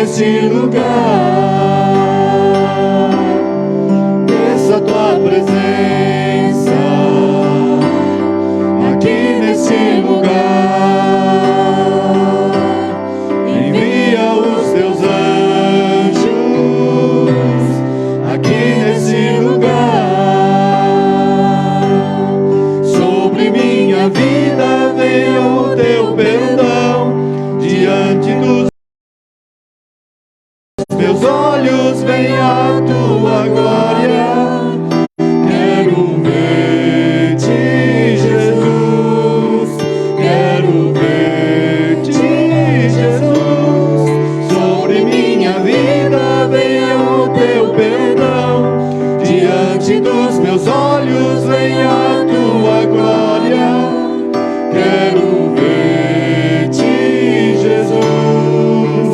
nesse lugar, desça a tua presença aqui nesse lugar, envia os teus anjos aqui nesse lugar, sobre minha vida venha o teu perdão, diante dos meus olhos venha a tua glória. Quero ver-te, Jesus, quero ver-te, Jesus, sobre minha vida venha o teu perdão, diante dos meus olhos venha a tua glória. Quero ver-te, Jesus,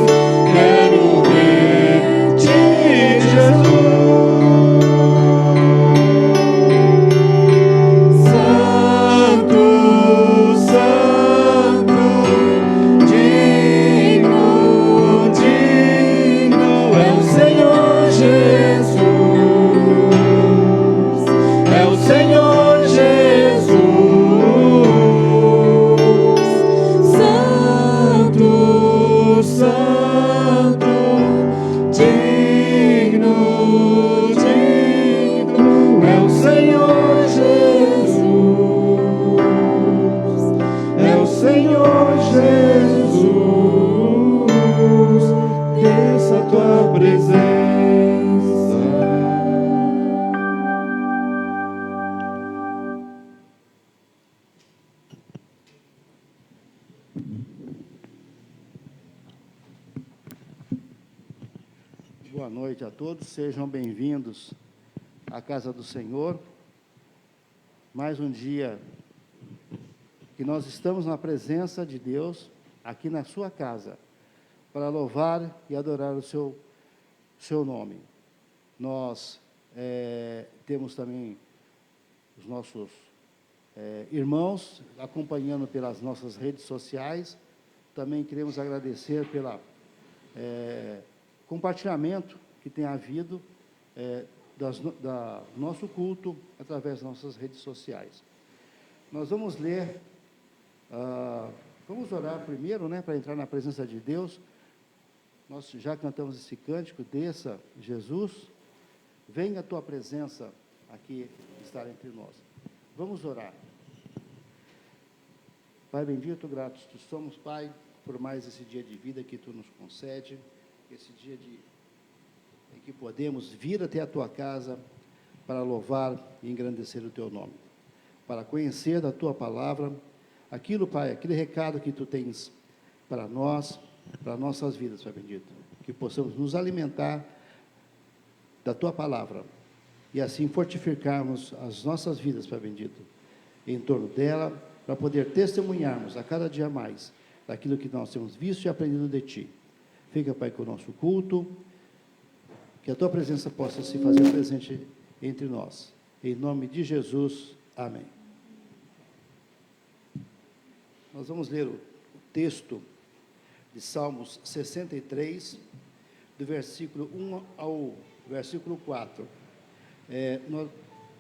quero ver-te, Jesus. Santo, Santo, digno, digno é o Senhor Jesus, é o Senhor Jesus. Santo, Santo, digno, digno é o Senhor Jesus, é o Senhor Jesus, desça a tua presença. Boa noite a todos, sejam bem-vindos à casa do Senhor. Mais um dia que nós estamos na presença de Deus, aqui na sua casa, para louvar e adorar o seu nome. Nós temos também os nossos irmãos acompanhando pelas nossas redes sociais. Também queremos agradecer pelo compartilhamento que tem havido do nosso culto através das nossas redes sociais. Nós vamos ler, vamos orar primeiro, para entrar na presença de Deus. Nós já cantamos esse cântico, desça, Jesus, venha a tua presença aqui estar entre nós. Vamos orar. Pai bendito, gratos te somos, Pai, por mais esse dia de vida que tu nos concede, esse dia em que podemos vir até a tua casa para louvar e engrandecer o teu nome, para conhecer da tua palavra aquilo, Pai, aquele recado que tu tens para nós, para nossas vidas, Pai bendito, que possamos nos alimentar da tua palavra e assim fortificarmos as nossas vidas, Pai bendito, em torno dela, para poder testemunharmos a cada dia mais daquilo que nós temos visto e aprendido de ti. Fica, Pai, com o nosso culto, que a tua presença possa se fazer presente entre nós. Em nome de Jesus, amém. Nós vamos ler o texto de Salmos 63, do versículo 1 ao versículo 4.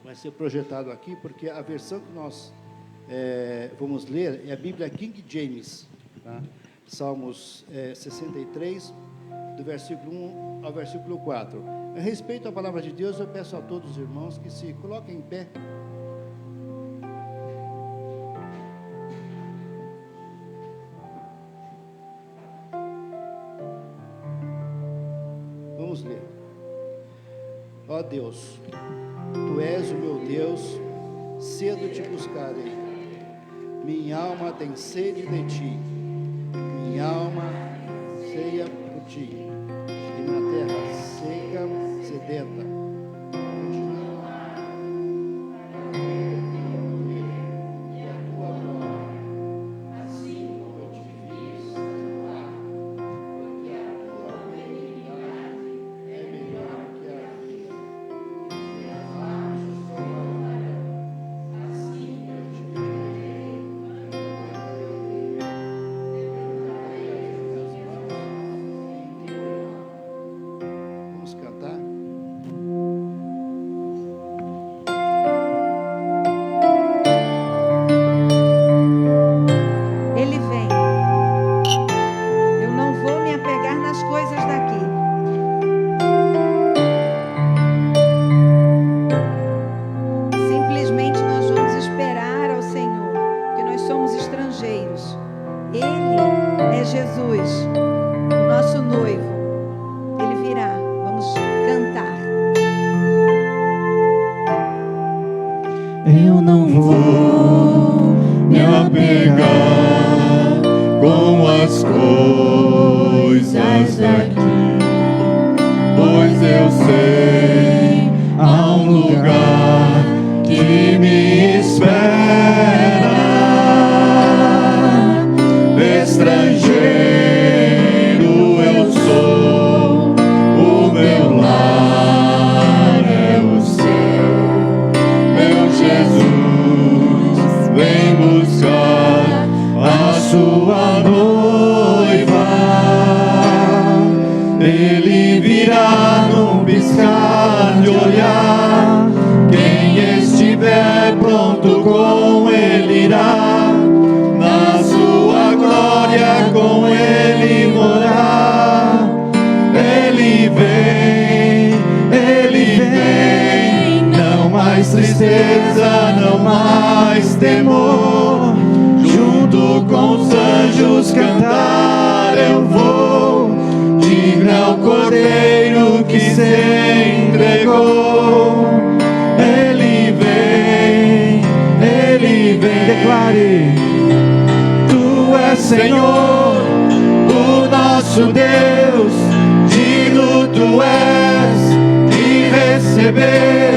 Vai ser projetado aqui, porque a versão que nós vamos ler é a Bíblia King James, tá? Salmos 63, do versículo 1 ao versículo 4. A respeito à palavra de Deus, eu peço a todos os irmãos que se coloquem em pé. Vamos ler. Ó Deus, tu és o meu Deus, cedo te buscarei. Minha alma tem sede de ti. Minha alma ceia por ti, e na terra seca, sedenta. coisas daqui, pois eu sei, há um lugar que me espera. Estrangeiro eu sou, o meu lar é o céu. Meu Jesus vem buscar a sua noiva. Ele virá num piscar de olhar. Quem estiver pronto com ele irá, na sua glória com ele morar. Ele vem, não mais tristeza, não mais temor. Junto com os anjos cantar eu vou, digno é o Cordeiro que se entregou. Ele vem, declare: Tu és Senhor, o nosso Deus, digno Tu és de receber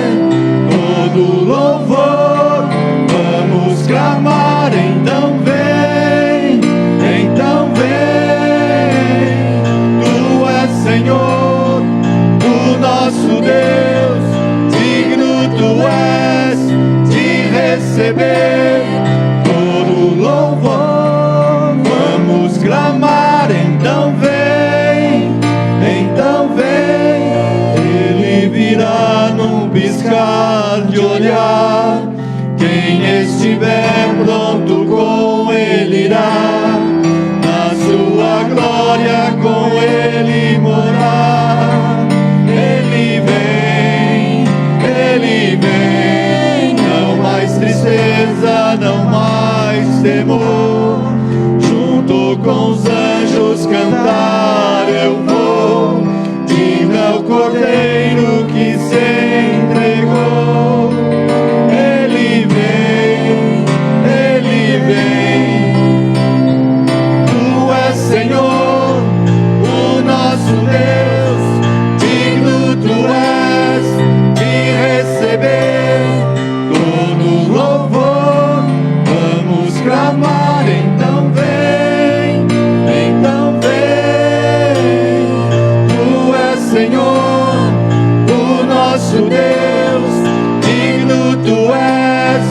todo louvor. Vamos clamar, então vem, então vem. Tu és Senhor, o nosso Deus, digno Tu és de receber todo louvor. Vamos clamar, então vem, então vem. Ele virá num piscar de olhar. Quem estiver pronto com ele irá, na sua glória com ele morar. Ele vem, não mais tristeza, não mais temor. Junto com os anjos cantar eu vou, digno é o Cordeiro que se entregou. Ele vem, Tu és Senhor, o nosso Deus, digno Tu és de receber todo louvor. Vamos clamar, então vem, então vem. Tu és Senhor, o nosso Deus, digno Tu és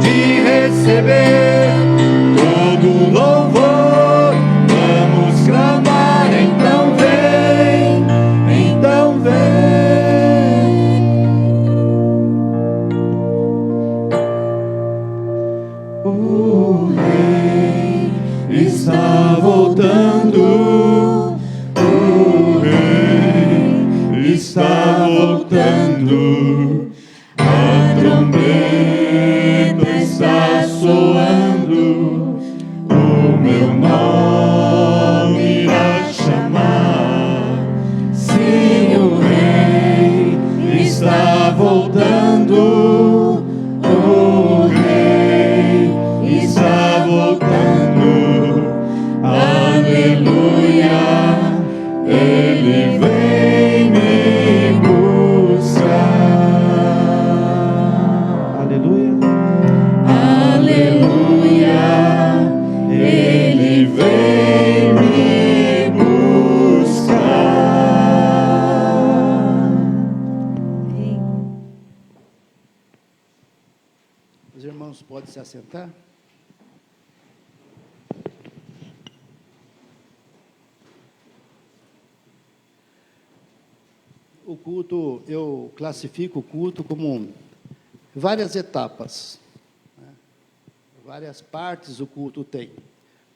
de receber todo louvor. Vamos clamar, então vem, então vem. O Rei está voltando, o Rei está voltando. A trombeta está soando, o meu nome irá chamar. Sim, o Rei está voltando, o Rei está voltando. Aleluia, Ele vem me buscar. Aleluia, aleluia, Ele vem me buscar. Os irmãos podem se assentar? O culto, eu classifico o culto como várias etapas, né? Várias partes o culto tem.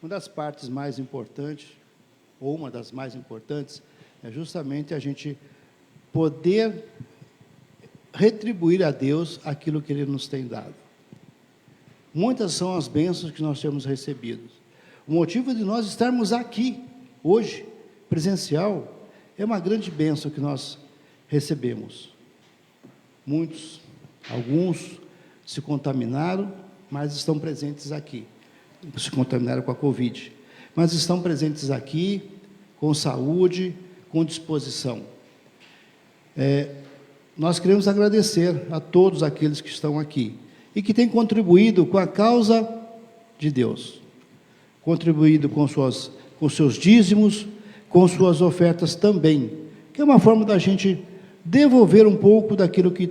Uma das partes mais importantes, ou uma das mais importantes, é justamente a gente poder retribuir a Deus aquilo que Ele nos tem dado. Muitas são as bênçãos que nós temos recebido. O motivo de nós estarmos aqui, hoje, presencial, é uma grande bênção que nós recebemos. Muitos, alguns se contaminaram, mas estão presentes aqui. Se contaminaram com a Covid. mas estão presentes aqui, com saúde, com disposição. Nós queremos agradecer a todos aqueles que estão aqui e que têm contribuído com a causa de Deus, contribuído com seus dízimos, com suas ofertas também, que é uma forma da gente devolver um pouco daquilo que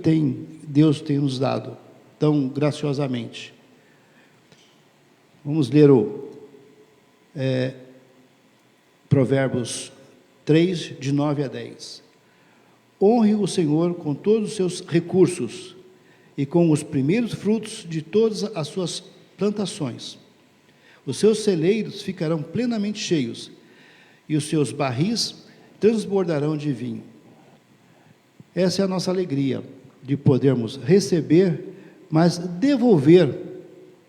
Deus tem nos dado tão graciosamente. Vamos ler o Provérbios 3, de 9 a 10. Honre o Senhor com todos os seus recursos e com os primeiros frutos de todas as suas plantações. Os seus celeiros ficarão plenamente cheios e os seus barris transbordarão de vinho. Essa é a nossa alegria, de podermos receber, mas devolver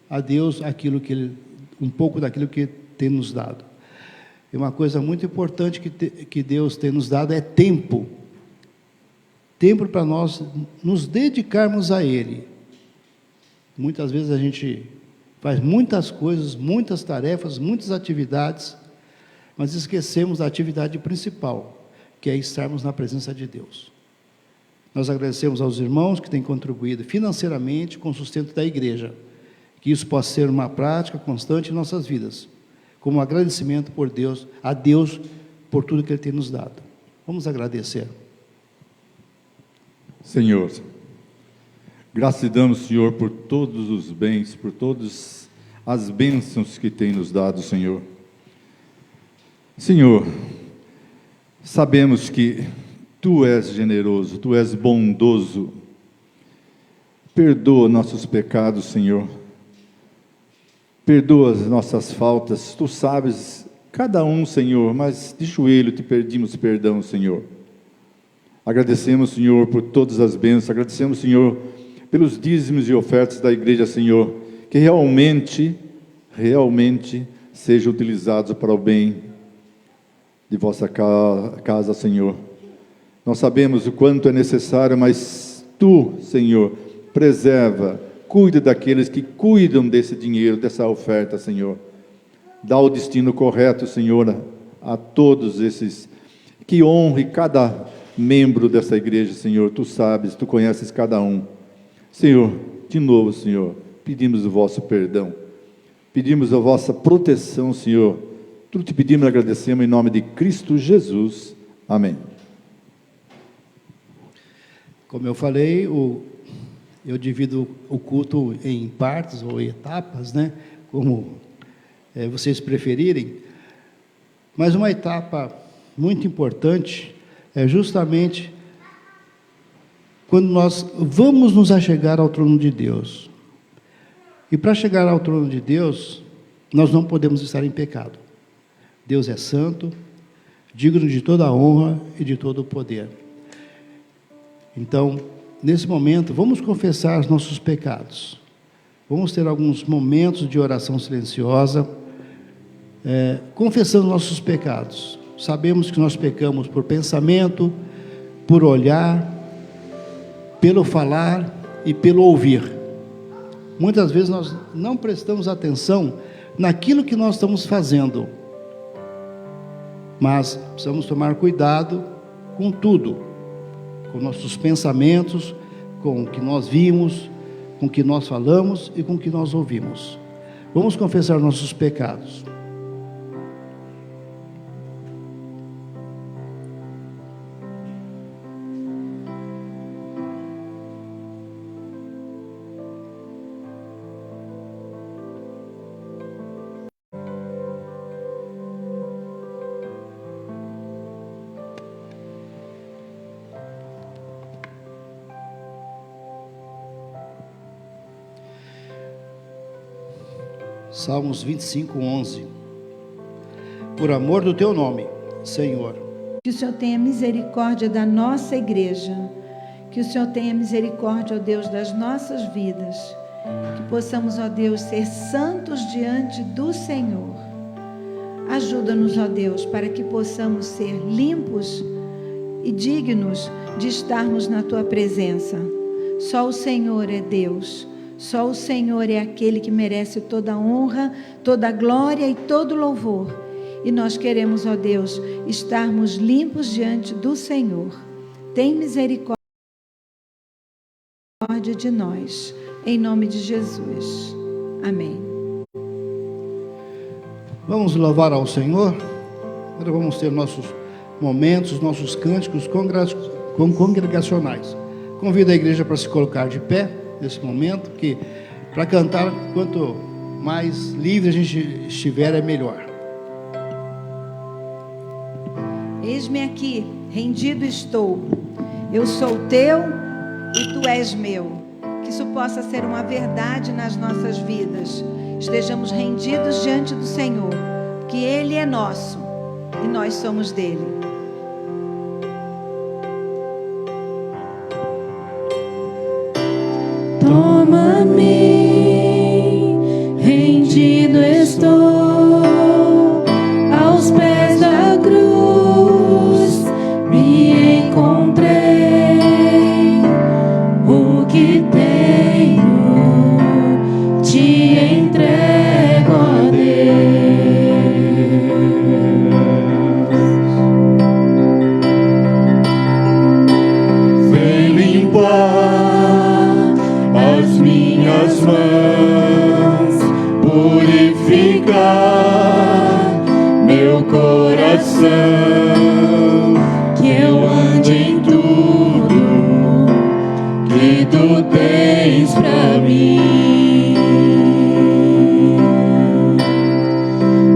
a Deus um pouco daquilo que tem nos dado. E uma coisa muito importante que Deus tem nos dado é tempo. Tempo para nós nos dedicarmos a Ele. Muitas vezes a gente faz muitas coisas, muitas tarefas, muitas atividades, mas esquecemos da atividade principal, que é estarmos na presença de Deus. Nós agradecemos aos irmãos que têm contribuído financeiramente com o sustento da igreja, que isso possa ser uma prática constante em nossas vidas, como um agradecimento a Deus por tudo que Ele tem nos dado. Vamos agradecer. Senhor, graças te damos, Senhor, por todos os bens, por todas as bênçãos que tem nos dado, Senhor. Senhor, sabemos que Tu és generoso, Tu és bondoso. Perdoa nossos pecados, Senhor. Perdoa as nossas faltas. Tu sabes, cada um, Senhor, mas de joelho te pedimos perdão, Senhor. Agradecemos, Senhor, por todas as bênçãos. Agradecemos, Senhor, pelos dízimos e ofertas da igreja, Senhor, que realmente sejam utilizados para o bem de vossa casa, Senhor. Nós sabemos o quanto é necessário, mas Tu, Senhor, preserva, cuida daqueles que cuidam desse dinheiro, dessa oferta, Senhor. Dá o destino correto, Senhor, a todos esses, que honre cada membro dessa igreja, Senhor. Tu sabes, Tu conheces cada um. Senhor, de novo, Senhor, pedimos o vosso perdão, pedimos a vossa proteção, Senhor. Tudo te pedimos e agradecemos em nome de Cristo Jesus. Amém. Como eu falei, eu divido o culto em partes ou etapas, né? Como vocês preferirem. Mas uma etapa muito importante é justamente quando nós vamos nos achegar ao trono de Deus. E para chegar ao trono de Deus, nós não podemos estar em pecado. Deus é santo, digno de toda a honra e de todo o poder. Então, nesse momento, vamos confessar os nossos pecados. Vamos ter alguns momentos de oração silenciosa, confessando nossos pecados. Sabemos que nós pecamos por pensamento, por olhar, pelo falar e pelo ouvir. Muitas vezes nós não prestamos atenção naquilo que nós estamos fazendo, mas precisamos tomar cuidado com tudo, com nossos pensamentos, com o que nós vimos, com o que nós falamos e com o que nós ouvimos. Vamos confessar nossos pecados. Salmos 25:11. Por amor do teu nome, Senhor. Que o Senhor tenha misericórdia da nossa igreja. Que o Senhor tenha misericórdia, ó Deus, das nossas vidas. Que possamos, ó Deus, ser santos diante do Senhor. Ajuda-nos, ó Deus, para que possamos ser limpos e dignos de estarmos na tua presença. Só o Senhor é Deus. Só o Senhor é aquele que merece toda a honra, toda a glória e todo o louvor. e nós queremos, ó Deus, estarmos limpos diante do Senhor. Tem misericórdia de nós, em nome de Jesus. Amém. Vamos louvar ao Senhor. Agora vamos ter nossos momentos, nossos cânticos congregacionais. Convido a igreja para se colocar de pé nesse momento, que para cantar, quanto mais livre a gente estiver, é melhor. Eis-me aqui, rendido estou. Eu sou teu e tu és meu. Que isso possa ser uma verdade nas nossas vidas. Estejamos rendidos diante do Senhor, que Ele é nosso e nós somos dele. Toma-me, rendido estou aos pés da cruz, me encontrei. O que tenho te entrego a Deus. Vem limpar as minhas mãos, purificar meu coração, que eu ande em tudo que tu tens pra mim.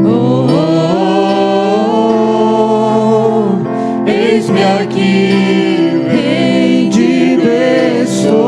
Oh, oh, oh, eis-me aqui, rendido estou.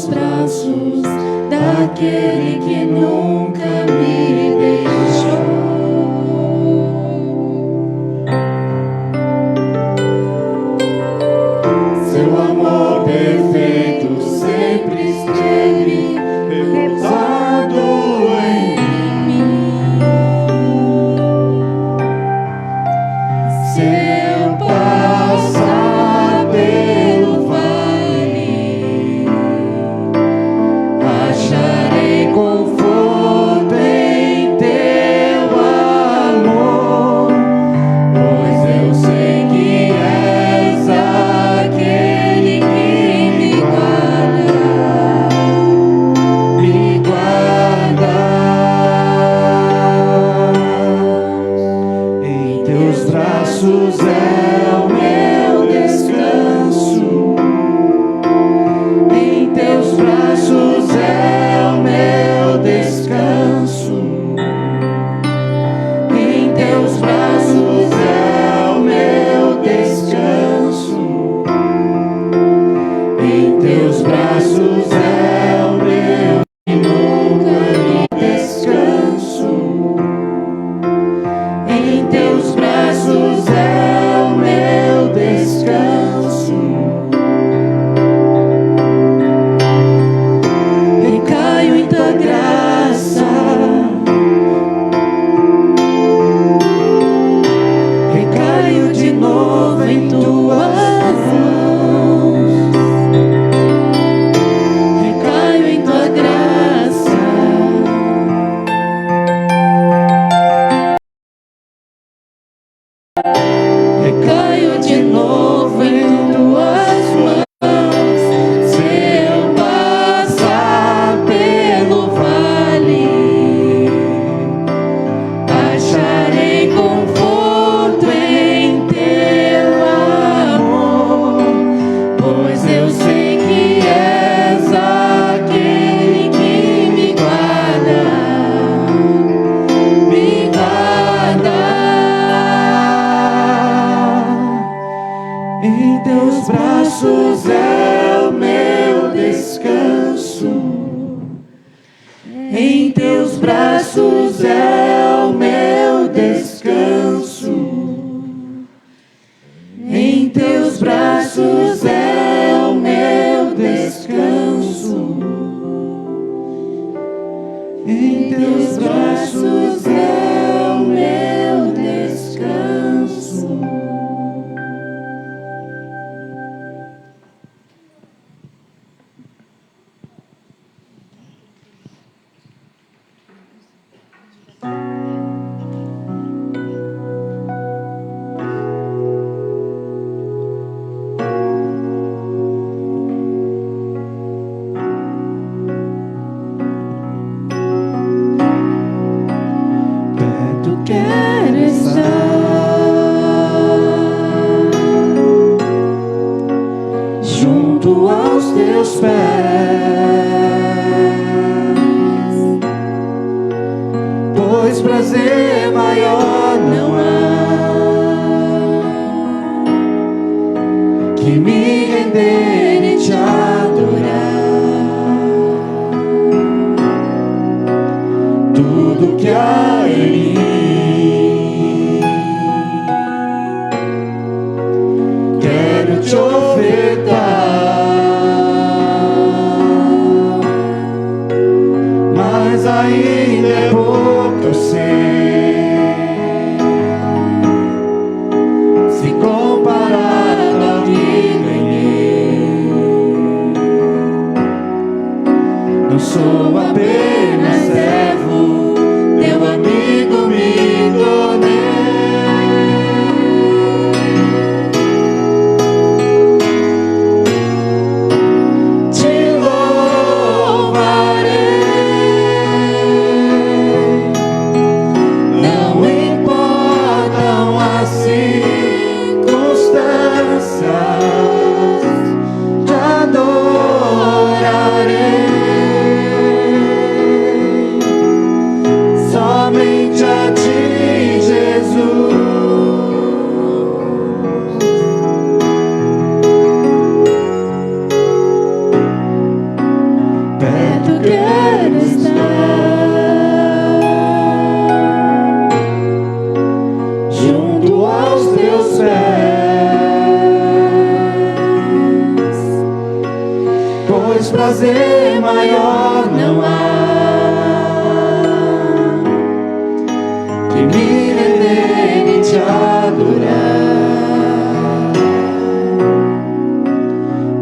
nos braços daquele que nunca me deixou. Seu amor perfeito sempre esteve repousado em mim. Se eu passar pelo vale, acharei conforto em teu amor, pois eu sei que és aquele que me guarda. Em teus braços é o meu descanso. Em teus braços é o meu descanso. Em teus braços é o meu descanso. Em teus braços é o meu e nunca me descanso. Em teus braços é o meu descanso. Recaio em tua graça, recaio de novo em tuas mãos. Recaio em tua graça. Recaio de novo em tuas mãos. Se eu passar pelo vale, acharei conforto em teu amor, pois eu sei que és aquele que me guarda. Me guarda. Em teus braços é o meu descanso. Em teus braços é o meu descanso. Em teus braços é o meu descanso. Em teus braços é o meu descanso. Perto quero estar, junto aos teus pés, pois prazer maior não há que me render e te adorar. Tudo que há em mim quero te ofertar, mas ainda é pouco, eu sei, se comparado ao que ganhei. Não sou apenas servo, teu amigo me tornei. Te louvarei, não importam as circunstâncias, te adorarei. Somente perto quero estar, junto aos teus pés, pois prazer maior não há que me render e te adorar.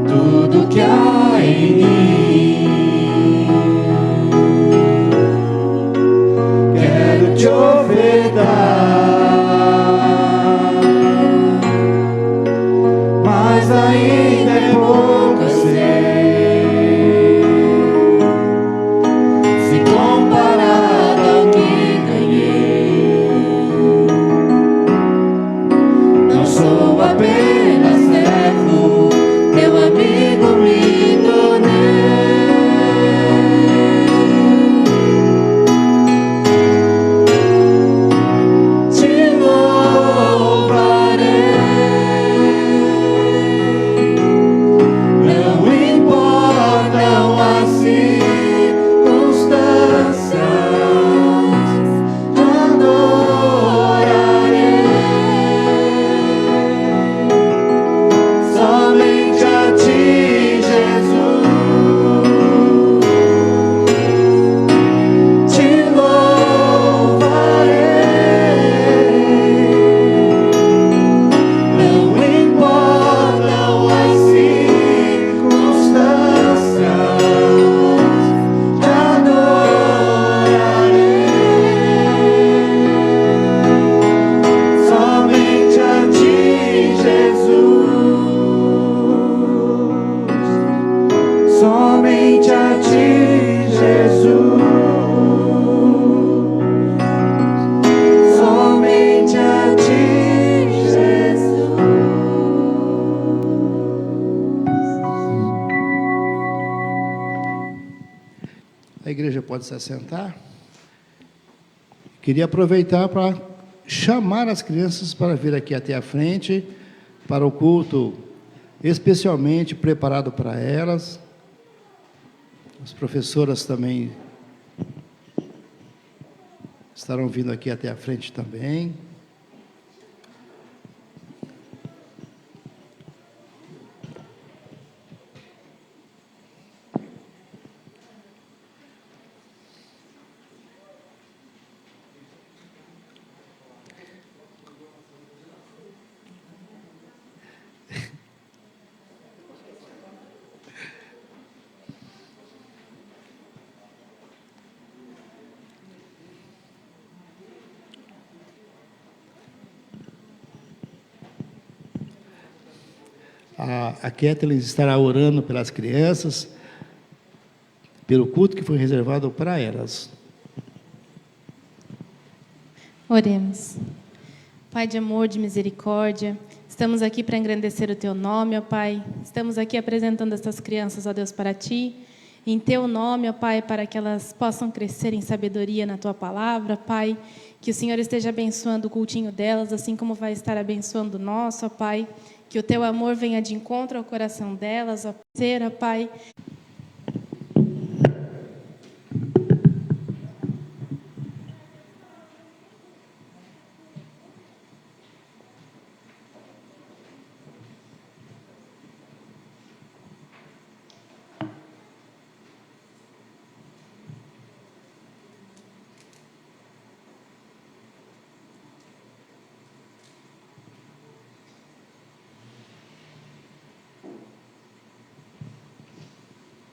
Tudo que há em mim quero te ofertar, mas ainda é pouco, eu sei, se comparado ao que ganhei. Não sou apenas servo, teu amigo me tornei. Te louvarei, não importam as circunstâncias, te adorarei. Somente a ti, Jesus, te louvarei. Não importam as circunstâncias, te adorarei. Somente a ti, Jesus. Somente a ti, Jesus. Somente a ti, Jesus. A igreja pode se assentar. Queria aproveitar para chamar as crianças para vir aqui até a frente, para o culto especialmente preparado para elas. As professoras também estarão vindo aqui até a frente também. A Kathleen estará orando pelas crianças, pelo culto que foi reservado para elas. Oremos. Pai de amor, de misericórdia, estamos aqui para engrandecer o Teu nome, ó Pai. Estamos aqui apresentando essas crianças, ó Deus, para Ti. Em Teu nome, ó Pai, para que elas possam crescer em sabedoria na Tua palavra, Pai. Que o Senhor esteja abençoando o cultinho delas, assim como vai estar abençoando o nosso, ó Pai. Que o Teu amor venha de encontro ao coração delas, ó Pai.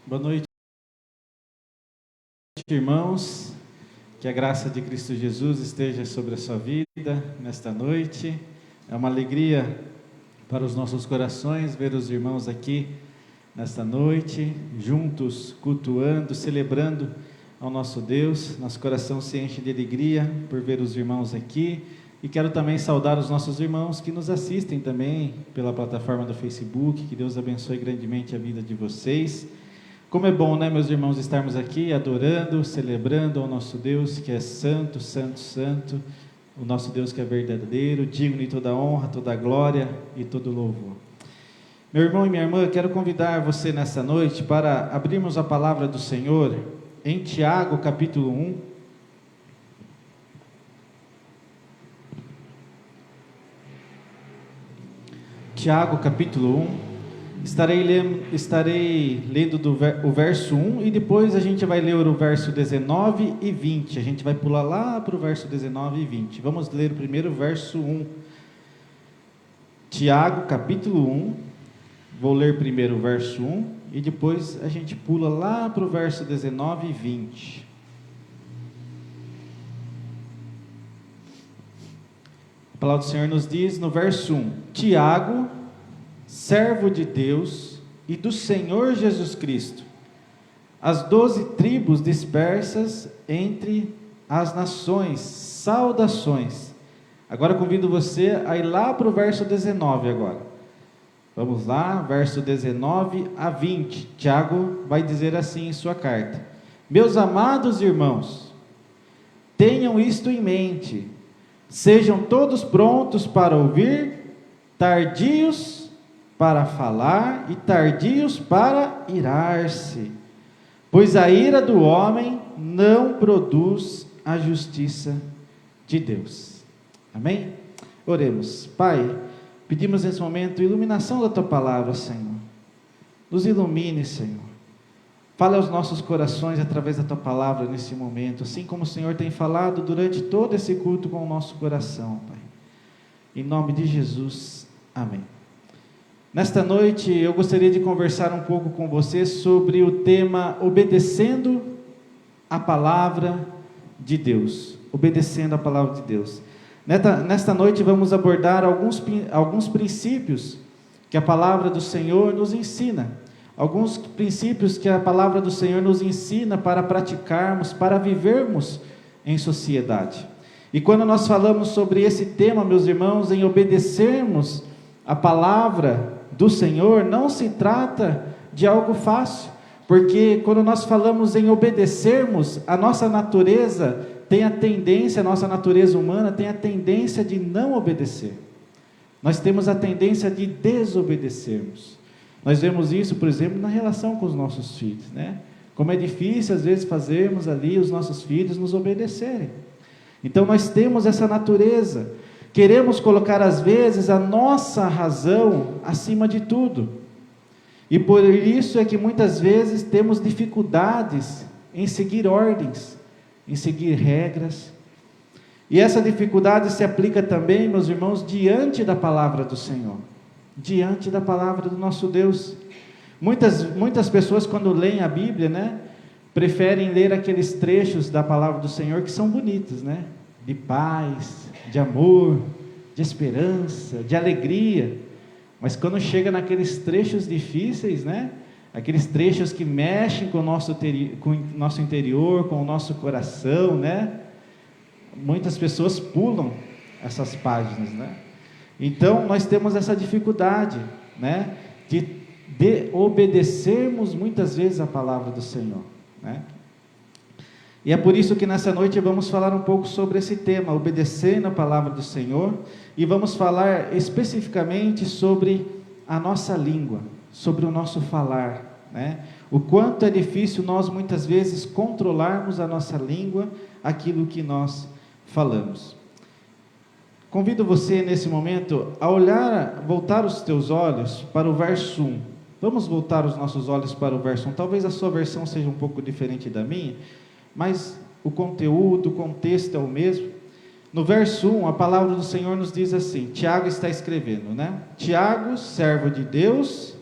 Boa noite, irmãos. Que a graça de Cristo Jesus esteja sobre a sua vida nesta noite. É uma alegria para os nossos corações ver os irmãos aqui nesta noite, juntos, cultuando, celebrando ao nosso Deus. Nosso coração se enche de alegria por ver os irmãos aqui. E quero também saudar os nossos irmãos que nos assistem também pela plataforma do Facebook. Que Deus abençoe grandemente a vida de vocês. Como é bom, né, meus irmãos, estarmos aqui adorando, celebrando ao nosso Deus que é santo, santo, santo, o nosso Deus que é verdadeiro, digno de toda honra, toda glória e todo louvor. Meu irmão e minha irmã, eu quero convidar você nessa noite para abrirmos a palavra do Senhor em Tiago, capítulo 1. Tiago, capítulo 1. Estarei lendo o verso 1 e depois a gente vai ler o verso 19 e 20. A gente vai pular lá para o verso 19 e 20. Vamos ler primeiro o verso 1. Tiago, capítulo 1. Vou ler primeiro o verso 1 e depois a gente pula lá para o verso 19 e 20. A palavra do Senhor nos diz no verso 1: Tiago, servo de Deus e do Senhor Jesus Cristo, as 12 tribos dispersas entre as nações, saudações. Agora convido você a ir lá para o verso 19 agora. Vamos lá, verso 19 a 20. Tiago vai dizer assim em sua carta: Meus amados irmãos, tenham isto em mente, sejam todos prontos para ouvir, tardios para falar e tardios para irar-se, pois a ira do homem não produz a justiça de Deus. Amém? Oremos. Pai, pedimos nesse momento iluminação da Tua palavra, Senhor. Nos ilumine, Senhor. Fale aos nossos corações através da Tua palavra nesse momento, assim como o Senhor tem falado durante todo esse culto com o nosso coração, Pai. Em nome de Jesus, amém. Nesta noite eu gostaria de conversar um pouco com você sobre o tema obedecendo a palavra de Deus. Obedecendo a palavra de Deus. Nesta noite vamos abordar alguns princípios que a palavra do Senhor nos ensina. Alguns princípios que a palavra do Senhor nos ensina para praticarmos, para vivermos em sociedade. E quando nós falamos sobre esse tema, meus irmãos, em obedecermos a palavra do Senhor, não se trata de algo fácil, porque quando nós falamos em obedecermos, a nossa natureza tem a tendência, a nossa natureza humana tem a tendência de não obedecer. Nós temos a tendência de desobedecermos. Nós vemos isso, por exemplo, na relação com os nossos filhos, né? Como é difícil às vezes fazermos ali os nossos filhos nos obedecerem. Então nós temos essa natureza. Queremos colocar às vezes a nossa razão acima de tudo. E por isso é que muitas vezes temos dificuldades em seguir ordens, em seguir regras. E essa dificuldade se aplica também, meus irmãos, diante da palavra do Senhor, diante da palavra do nosso Deus. Muitas pessoas, quando leem a Bíblia, né, preferem ler aqueles trechos da palavra do Senhor que são bonitos, né? De paz, de amor, de esperança, de alegria. Mas quando chega naqueles trechos difíceis, né? Aqueles trechos que mexem com o nosso interior, com o nosso coração, né? Muitas pessoas pulam essas páginas, né? Então nós temos essa dificuldade, né? De obedecermos muitas vezes a palavra do Senhor, né? E é por isso que nessa noite vamos falar um pouco sobre esse tema, obedecendo a palavra do Senhor, e vamos falar especificamente sobre a nossa língua, sobre o nosso falar, né? O quanto é difícil nós muitas vezes controlarmos a nossa língua, aquilo que nós falamos. Convido você nesse momento a voltar os teus olhos para o verso 1. Vamos voltar os nossos olhos para o verso 1. Talvez a sua versão seja um pouco diferente da minha, mas o conteúdo, o contexto é o mesmo. No verso 1, a palavra do Senhor nos diz assim, Tiago está escrevendo, né? Tiago, servo de Deus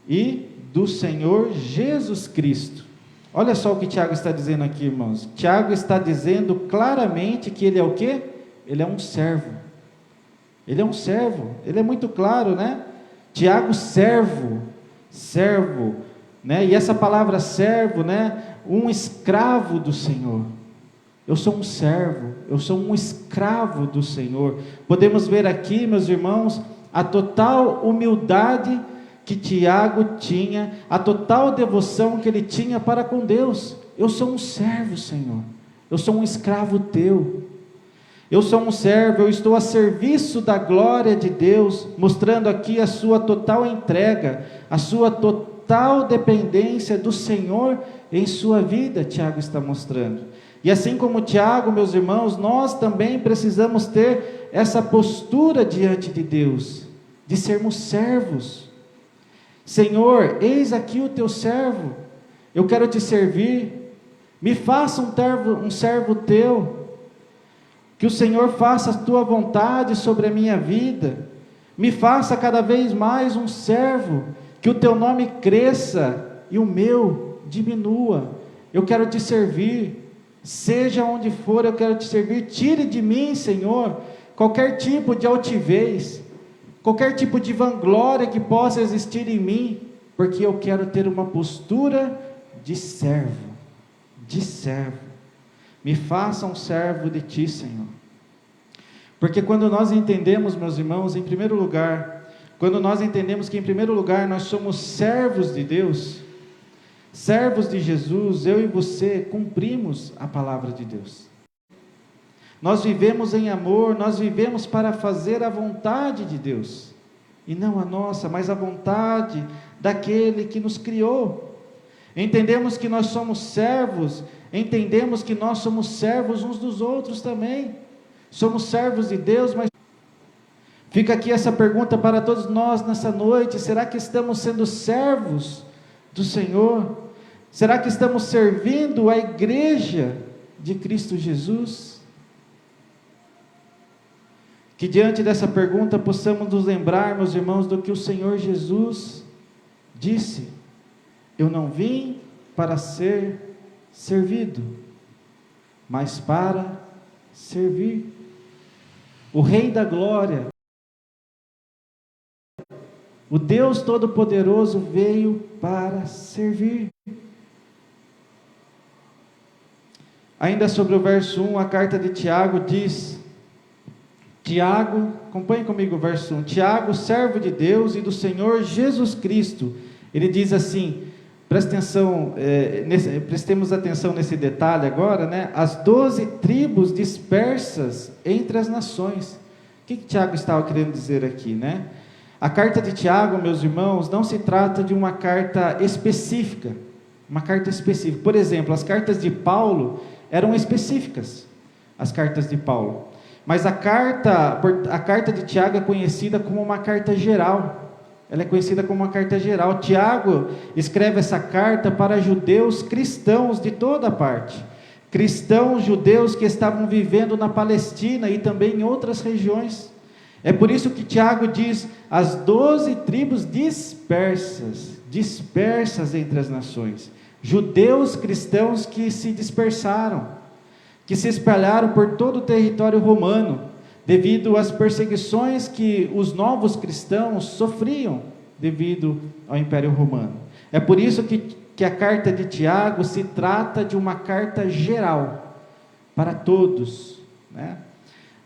e do Senhor Jesus Cristo. Olha só o que Tiago está dizendo aqui, irmãos. Tiago está dizendo claramente que ele é o quê? Ele é um servo. Ele é um servo. Ele é muito claro, né? Tiago, servo, né? E essa palavra servo, né? Um escravo do Senhor. Eu sou um servo, eu sou um escravo do Senhor. Podemos ver aqui, meus irmãos, a total humildade que Tiago tinha, a total devoção que ele tinha para com Deus. Eu sou um servo, Senhor. Eu sou um escravo teu. Eu sou um servo, eu estou a serviço da glória de Deus, mostrando aqui a sua total entrega, a sua total dependência do Senhor em sua vida, Tiago está mostrando. E assim como Tiago, meus irmãos, nós também precisamos ter essa postura diante de Deus, de sermos servos. Senhor, eis aqui o teu servo, eu quero te servir, me faça um servo teu, que o Senhor faça a tua vontade sobre a minha vida, me faça cada vez mais um servo, que o teu nome cresça e o meu diminua. Eu quero te servir, seja onde for, eu quero te servir. Tire de mim, Senhor, qualquer tipo de altivez, qualquer tipo de vanglória que possa existir em mim, porque eu quero ter uma postura de servo, de servo. Me faça um servo de ti, Senhor. Porque quando nós entendemos, meus irmãos, em primeiro lugar, quando nós entendemos que em primeiro lugar nós somos servos de Deus, servos de Jesus, eu e você cumprimos a palavra de Deus. Nós vivemos em amor, nós vivemos para fazer a vontade de Deus, e não a nossa, mas a vontade daquele que nos criou. Entendemos que nós somos servos, entendemos que nós somos servos uns dos outros também, somos servos de Deus, mas fica aqui essa pergunta para todos nós nessa noite: será que estamos sendo servos do Senhor? Será que estamos servindo a igreja de Cristo Jesus? Que diante dessa pergunta possamos nos lembrar, meus irmãos, do que o Senhor Jesus disse: eu não vim para ser servido, mas para servir. O Rei da Glória, o Deus Todo-Poderoso, veio para servir. Ainda sobre o verso 1, a carta de Tiago diz, Tiago, acompanhe comigo o verso 1, Tiago, servo de Deus e do Senhor Jesus Cristo, ele diz assim, prestemos atenção nesse detalhe agora, né? As 12 tribos dispersas entre as nações. O que Tiago estava querendo dizer aqui, né? A carta de Tiago, meus irmãos, não se trata de uma carta específica, Por exemplo, as cartas de Paulo eram específicas, as cartas de Paulo. Mas a carta de Tiago é conhecida como uma carta geral. Ela é conhecida como uma carta geral. Tiago escreve essa carta para judeus cristãos de toda parte. Cristãos judeus que estavam vivendo na Palestina e também em outras regiões. É por isso que Tiago diz, as 12 tribos dispersas entre as nações. Judeus cristãos que se dispersaram, que se espalharam por todo o território romano, devido às perseguições que os novos cristãos sofriam devido ao Império Romano. É por isso que a carta de Tiago se trata de uma carta geral, para todos, né?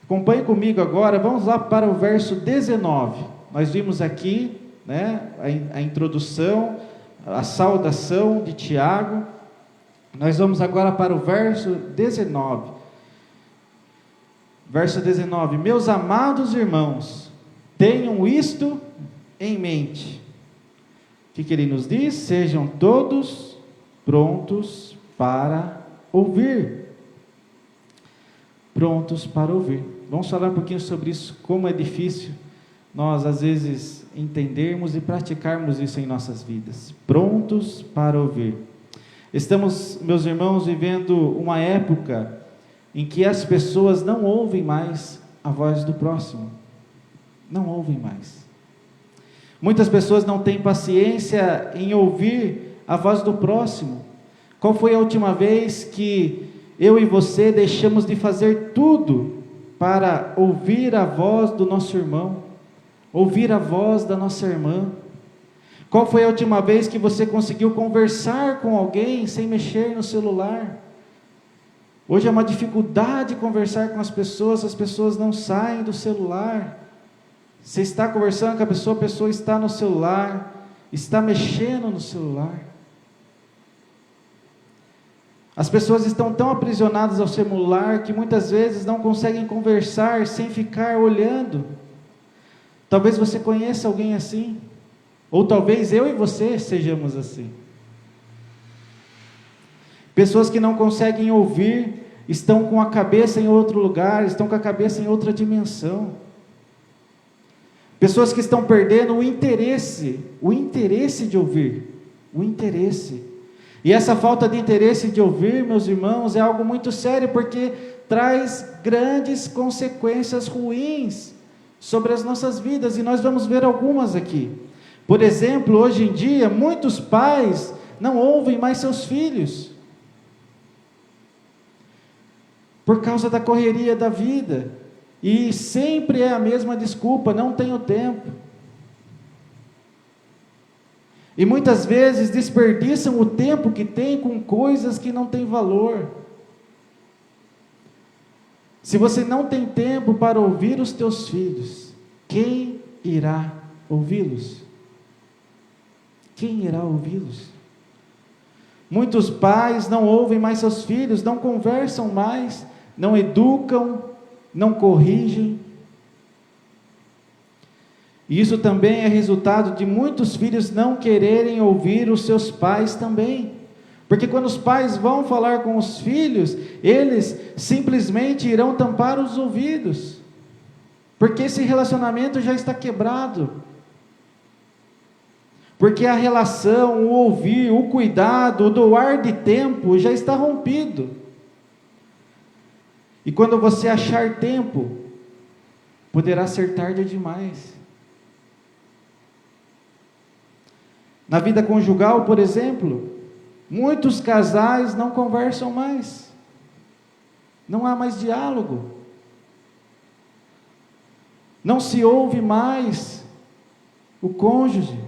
Acompanhe comigo agora, vamos lá para o verso 19. Nós vimos aqui, né, a introdução, a saudação de Tiago. Nós vamos agora para o verso 19. Verso 19, meus amados irmãos, tenham isto em mente. O que ele nos diz? Sejam todos prontos para ouvir. Prontos para ouvir. Vamos falar um pouquinho sobre isso, como é difícil nós às vezes entendermos e praticarmos isso em nossas vidas. Prontos para ouvir. Estamos, meus irmãos, vivendo uma época em que as pessoas não ouvem mais a voz do próximo, não ouvem mais. Muitas pessoas não têm paciência em ouvir a voz do próximo. Qual foi a última vez que eu e você deixamos de fazer tudo para ouvir a voz do nosso irmão, ouvir a voz da nossa irmã? Qual foi a última vez que você conseguiu conversar com alguém sem mexer no celular? Hoje é uma dificuldade conversar com as pessoas não saem do celular. Você está conversando com a pessoa está no celular, está mexendo no celular. As pessoas estão tão aprisionadas ao celular que muitas vezes não conseguem conversar sem ficar olhando. Talvez você conheça alguém assim, ou talvez eu e você sejamos assim. Pessoas que não conseguem ouvir, estão com a cabeça em outro lugar, estão com a cabeça em outra dimensão. Pessoas que estão perdendo o interesse de ouvir, o interesse. E essa falta de interesse de ouvir, meus irmãos, é algo muito sério, porque traz grandes consequências ruins sobre as nossas vidas, e nós vamos ver algumas aqui. Por exemplo, hoje em dia, muitos pais não ouvem mais seus filhos, por causa da correria da vida, e sempre é a mesma desculpa: não tenho tempo. E muitas vezes desperdiçam o tempo que tem com coisas que não têm valor. Se você não tem tempo para ouvir os teus filhos, quem irá ouvi-los? Quem irá ouvi-los? Muitos pais não ouvem mais seus filhos, não conversam mais, não educam, não corrigem. E isso também é resultado de muitos filhos não quererem ouvir os seus pais também. Porque quando os pais vão falar com os filhos, eles simplesmente irão tampar os ouvidos, porque esse relacionamento já está quebrado. Porque a relação, o ouvir, o cuidado, o doar de tempo já está rompido. E quando você achar tempo, poderá ser tarde demais. Na vida conjugal, por exemplo, muitos casais não conversam mais. Não há mais diálogo. Não se ouve mais o cônjuge.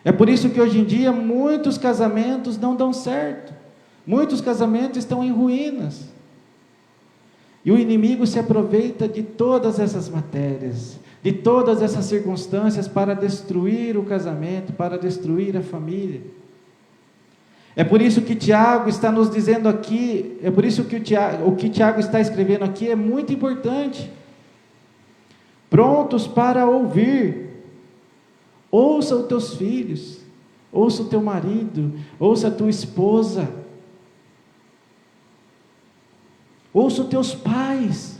É por isso que hoje em dia muitos casamentos não dão certo. Muitos casamentos estão em ruínas. E o inimigo se aproveita de todas essas matérias, de todas essas circunstâncias para destruir o casamento, para destruir a família. É por isso que Tiago está nos dizendo aqui, é por isso que o que Tiago está escrevendo aqui é muito importante. Prontos para ouvir. Ouça os teus filhos, ouça o teu marido, ouça a tua esposa, ouça os teus pais,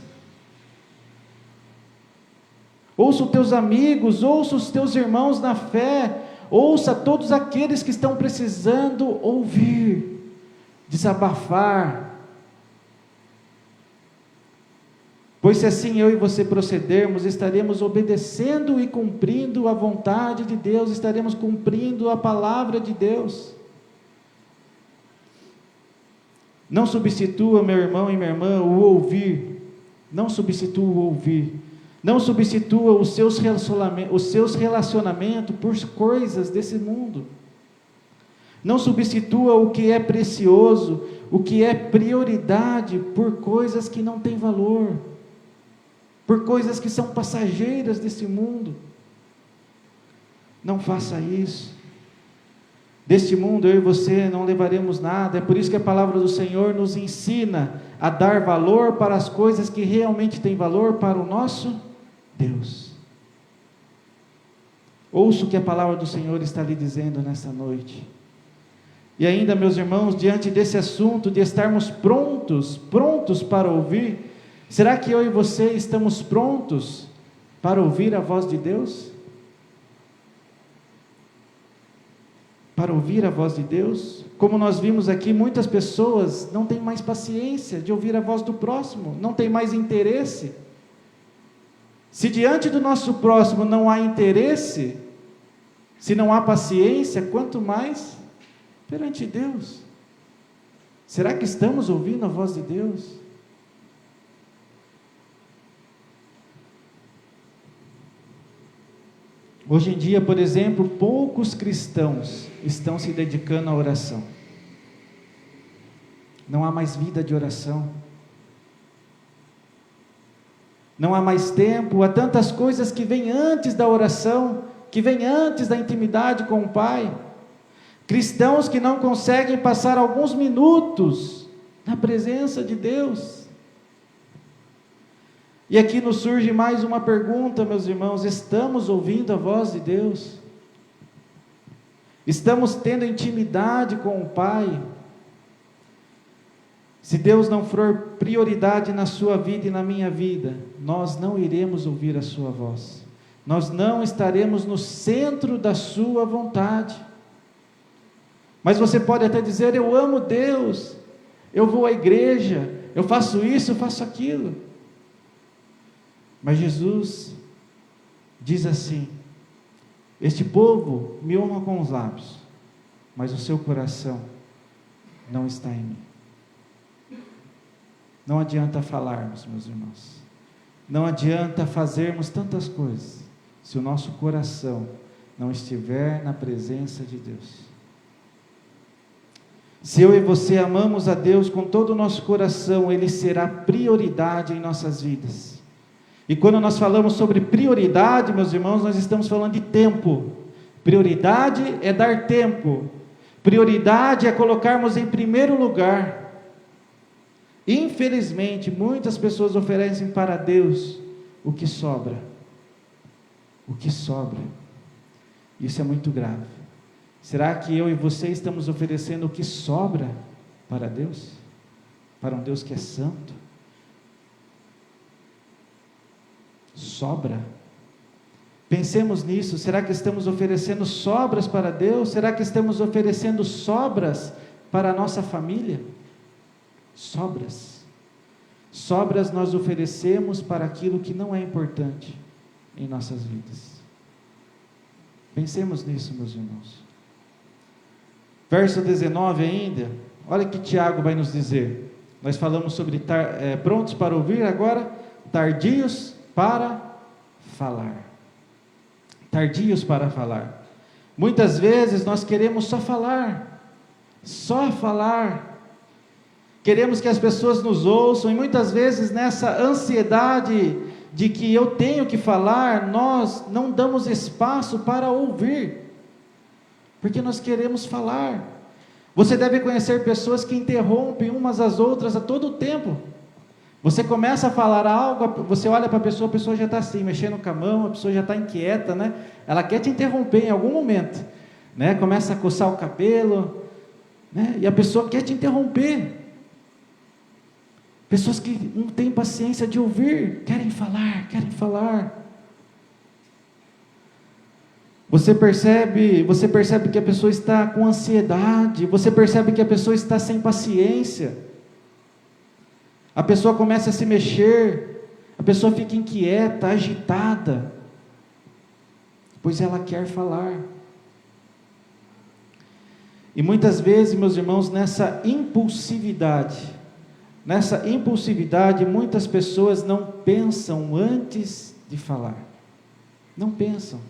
ouça os teus amigos, ouça os teus irmãos na fé, ouça todos aqueles que estão precisando ouvir, desabafar. Pois se assim eu e você procedermos, estaremos obedecendo e cumprindo a vontade de Deus, estaremos cumprindo a palavra de Deus. Não substitua, meu irmão e minha irmã, o ouvir. Não substitua o ouvir. Não substitua os seus relacionamentos por coisas desse mundo. Não substitua o que é precioso, o que é prioridade, por coisas que não têm valor, por coisas que são passageiras desse mundo. Não faça isso. Deste mundo eu e você não levaremos nada. É por isso que a palavra do Senhor nos ensina a dar valor para as coisas que realmente têm valor para o nosso Deus. Ouça o que a palavra do Senhor está lhe dizendo nesta noite. E ainda, meus irmãos, diante desse assunto de estarmos prontos para ouvir, será que eu e você estamos prontos para ouvir a voz de Deus? Para ouvir a voz de Deus? Como nós vimos aqui, muitas pessoas não têm mais paciência de ouvir a voz do próximo, não têm mais interesse. Se diante do nosso próximo não há interesse, se não há paciência, quanto mais perante Deus? Será que estamos ouvindo a voz de Deus? Hoje em dia, por exemplo, poucos cristãos estão se dedicando à oração. Não há mais vida de oração. Não há mais tempo, há tantas coisas que vêm antes da oração, que vêm antes da intimidade com o Pai. Cristãos que não conseguem passar alguns minutos na presença de Deus. E aqui nos surge mais uma pergunta, meus irmãos: estamos ouvindo a voz de Deus? Estamos tendo intimidade com o Pai? Se Deus não for prioridade na sua vida e na minha vida, nós não iremos ouvir a sua voz. Nós não estaremos no centro da sua vontade. Mas você pode até dizer: eu amo Deus, eu vou à igreja, eu faço isso, eu faço aquilo. Mas Jesus diz assim: este povo me honra com os lábios, mas o seu coração não está em mim. Não adianta falarmos, meus irmãos, não adianta fazermos tantas coisas, se o nosso coração não estiver na presença de Deus. Se eu e você amamos a Deus com todo o nosso coração, Ele será prioridade em nossas vidas. E quando nós falamos sobre prioridade, meus irmãos, nós estamos falando de tempo. Prioridade é dar tempo. Prioridade é colocarmos em primeiro lugar. Infelizmente, muitas pessoas oferecem para Deus o que sobra. O que sobra. Isso é muito grave. Será que eu e você estamos oferecendo o que sobra para Deus? Para um Deus que é santo? Sobra? Pensemos nisso. Será que estamos oferecendo sobras para Deus? Será que estamos oferecendo sobras para a nossa família? Sobras. Sobras nós oferecemos para aquilo que não é importante em nossas vidas. Pensemos nisso, meus irmãos. Verso 19 ainda, olha o que Tiago vai nos dizer. Nós falamos sobre prontos para ouvir, agora tardios para falar. Tardios para falar. Muitas vezes nós queremos só falar. Queremos que as pessoas nos ouçam, e muitas vezes nessa ansiedade de que eu tenho que falar, nós não damos espaço para ouvir. Porque nós queremos falar. Você deve conhecer pessoas que interrompem umas às outras a todo tempo. Você começa a falar algo, você olha para a pessoa já está assim, mexendo com a mão, a pessoa já está inquieta, né? Ela quer te interromper em algum momento, né? Começa a coçar o cabelo, né? E a pessoa quer te interromper. Pessoas que não têm paciência de ouvir, querem falar. Você percebe que a pessoa está com ansiedade, você percebe que a pessoa está sem paciência, a pessoa começa a se mexer, a pessoa fica inquieta, agitada, pois ela quer falar. E muitas vezes, meus irmãos, nessa impulsividade, muitas pessoas não pensam antes de falar, não pensam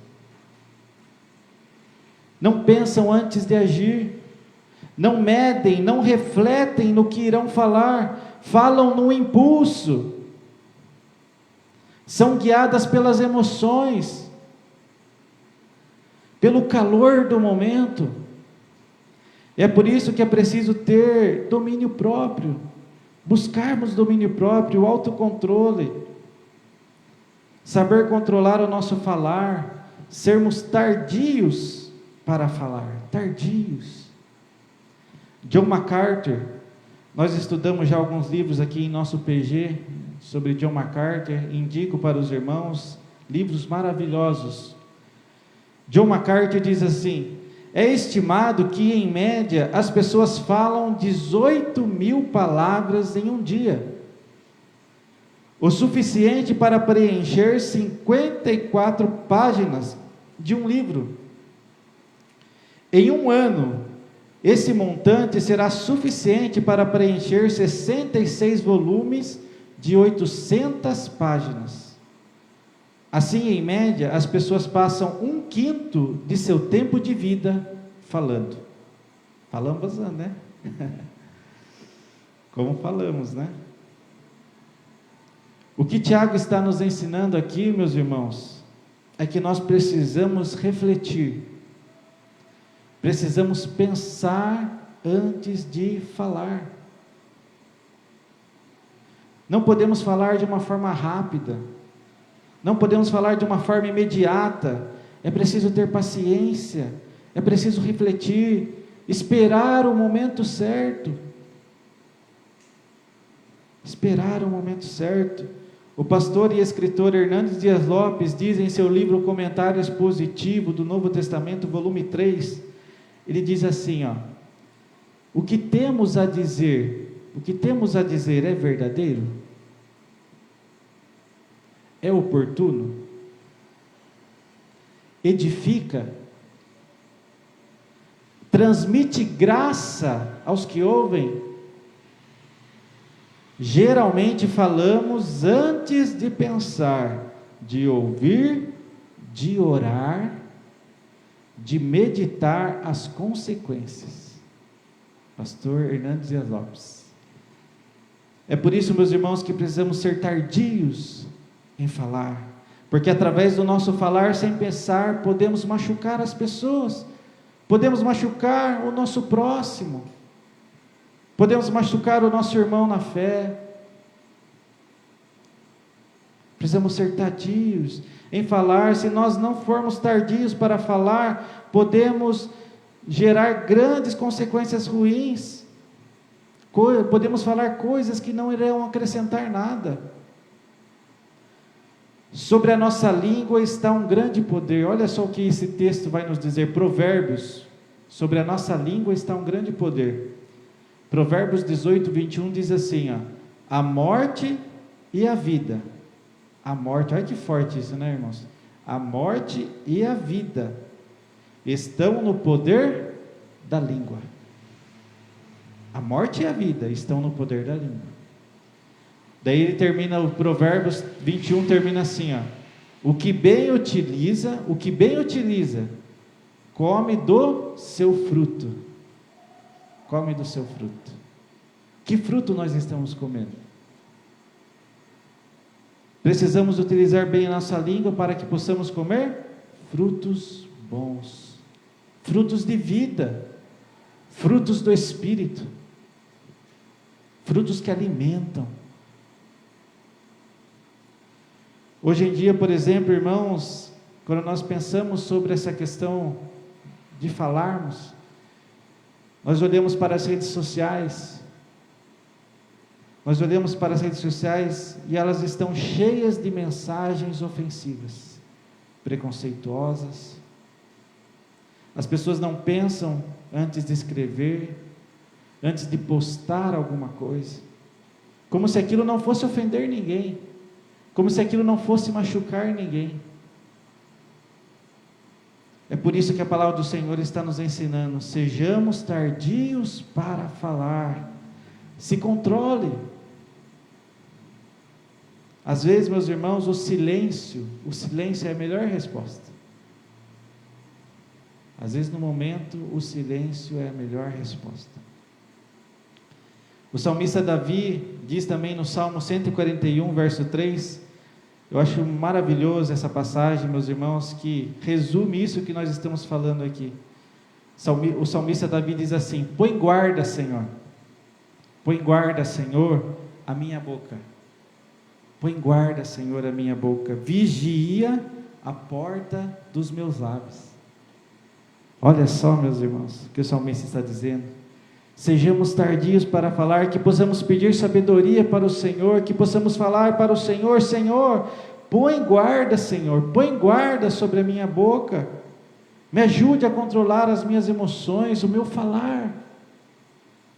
antes de agir, não medem, não refletem no que irão falar, falam no impulso, são guiadas pelas emoções, pelo calor do momento. É por isso que é preciso ter domínio próprio, buscarmos domínio próprio, autocontrole, saber controlar o nosso falar, sermos tardios para falar, tardios. John MacArthur, nós estudamos já alguns livros aqui em nosso PG sobre John MacArthur, indico para os irmãos, livros maravilhosos. John MacArthur diz assim: é estimado que em média as pessoas falam 18.000 palavras em um dia, o suficiente para preencher 54 páginas de um livro. Em um ano, esse montante será suficiente para preencher 66 volumes de 800 páginas. Assim, em média, as pessoas passam 1/5 de seu tempo de vida falando. Falamos, né? Como falamos, né? O que Tiago está nos ensinando aqui, meus irmãos, é que nós precisamos refletir. Precisamos pensar antes de falar. Não podemos falar de uma forma rápida. Não podemos falar de uma forma imediata. É preciso ter paciência. É preciso refletir. Esperar o momento certo. Esperar o momento certo. O pastor e escritor Hernandes Dias Lopes diz em seu livro Comentário Expositivo do Novo Testamento, volume 3, ele diz assim, o que temos a dizer é verdadeiro? É oportuno? Edifica? Transmite graça aos que ouvem? Geralmente falamos antes de pensar, de ouvir, de orar, de meditar as consequências. Pastor Hernandes Dias Lopes. É por isso, meus irmãos, que precisamos ser tardios em falar, porque através do nosso falar sem pensar, podemos machucar as pessoas, podemos machucar o nosso próximo, podemos machucar o nosso irmão na fé. Precisamos ser tardios em falar. Se nós não formos tardios para falar, podemos gerar grandes consequências ruins. Podemos falar coisas que não irão acrescentar nada. Sobre a nossa língua está um grande poder. Olha só o que esse texto vai nos dizer, Provérbios. Sobre a nossa língua está um grande poder. Provérbios 18, 21 diz assim, a morte e a vida. A morte, olha que forte isso, né, irmãos? A morte e a vida estão no poder da língua. A morte e a vida estão no poder da língua. Daí ele termina, o Provérbios 21 termina assim, o que bem utiliza, come do seu fruto. Come do seu fruto. Que fruto nós estamos comendo? Precisamos utilizar bem a nossa língua para que possamos comer frutos bons, frutos de vida, frutos do Espírito, frutos que alimentam. Hoje em dia, por exemplo, irmãos, quando nós pensamos sobre essa questão de falarmos, nós olhamos para as redes sociais, e elas estão cheias de mensagens ofensivas, preconceituosas. As pessoas não pensam antes de escrever, antes de postar alguma coisa, como se aquilo não fosse ofender ninguém, como se aquilo não fosse machucar ninguém. É por isso que a palavra do Senhor está nos ensinando, sejamos tardios para falar, se controle. Às vezes, meus irmãos, o silêncio é a melhor resposta. Às vezes, no momento, o silêncio é a melhor resposta. O salmista Davi diz também no Salmo 141, verso 3, eu acho maravilhoso essa passagem, meus irmãos, que resume isso que nós estamos falando aqui. O salmista Davi diz assim, põe guarda, Senhor, a minha boca. Põe guarda, Senhor, a minha boca, vigia a porta dos meus lábios. Olha só, meus irmãos, o que o salmista está dizendo. Sejamos tardios para falar, que possamos pedir sabedoria para o Senhor, que possamos falar para o Senhor, Senhor, põe guarda, Senhor, põe guarda sobre a minha boca, me ajude a controlar as minhas emoções, o meu falar,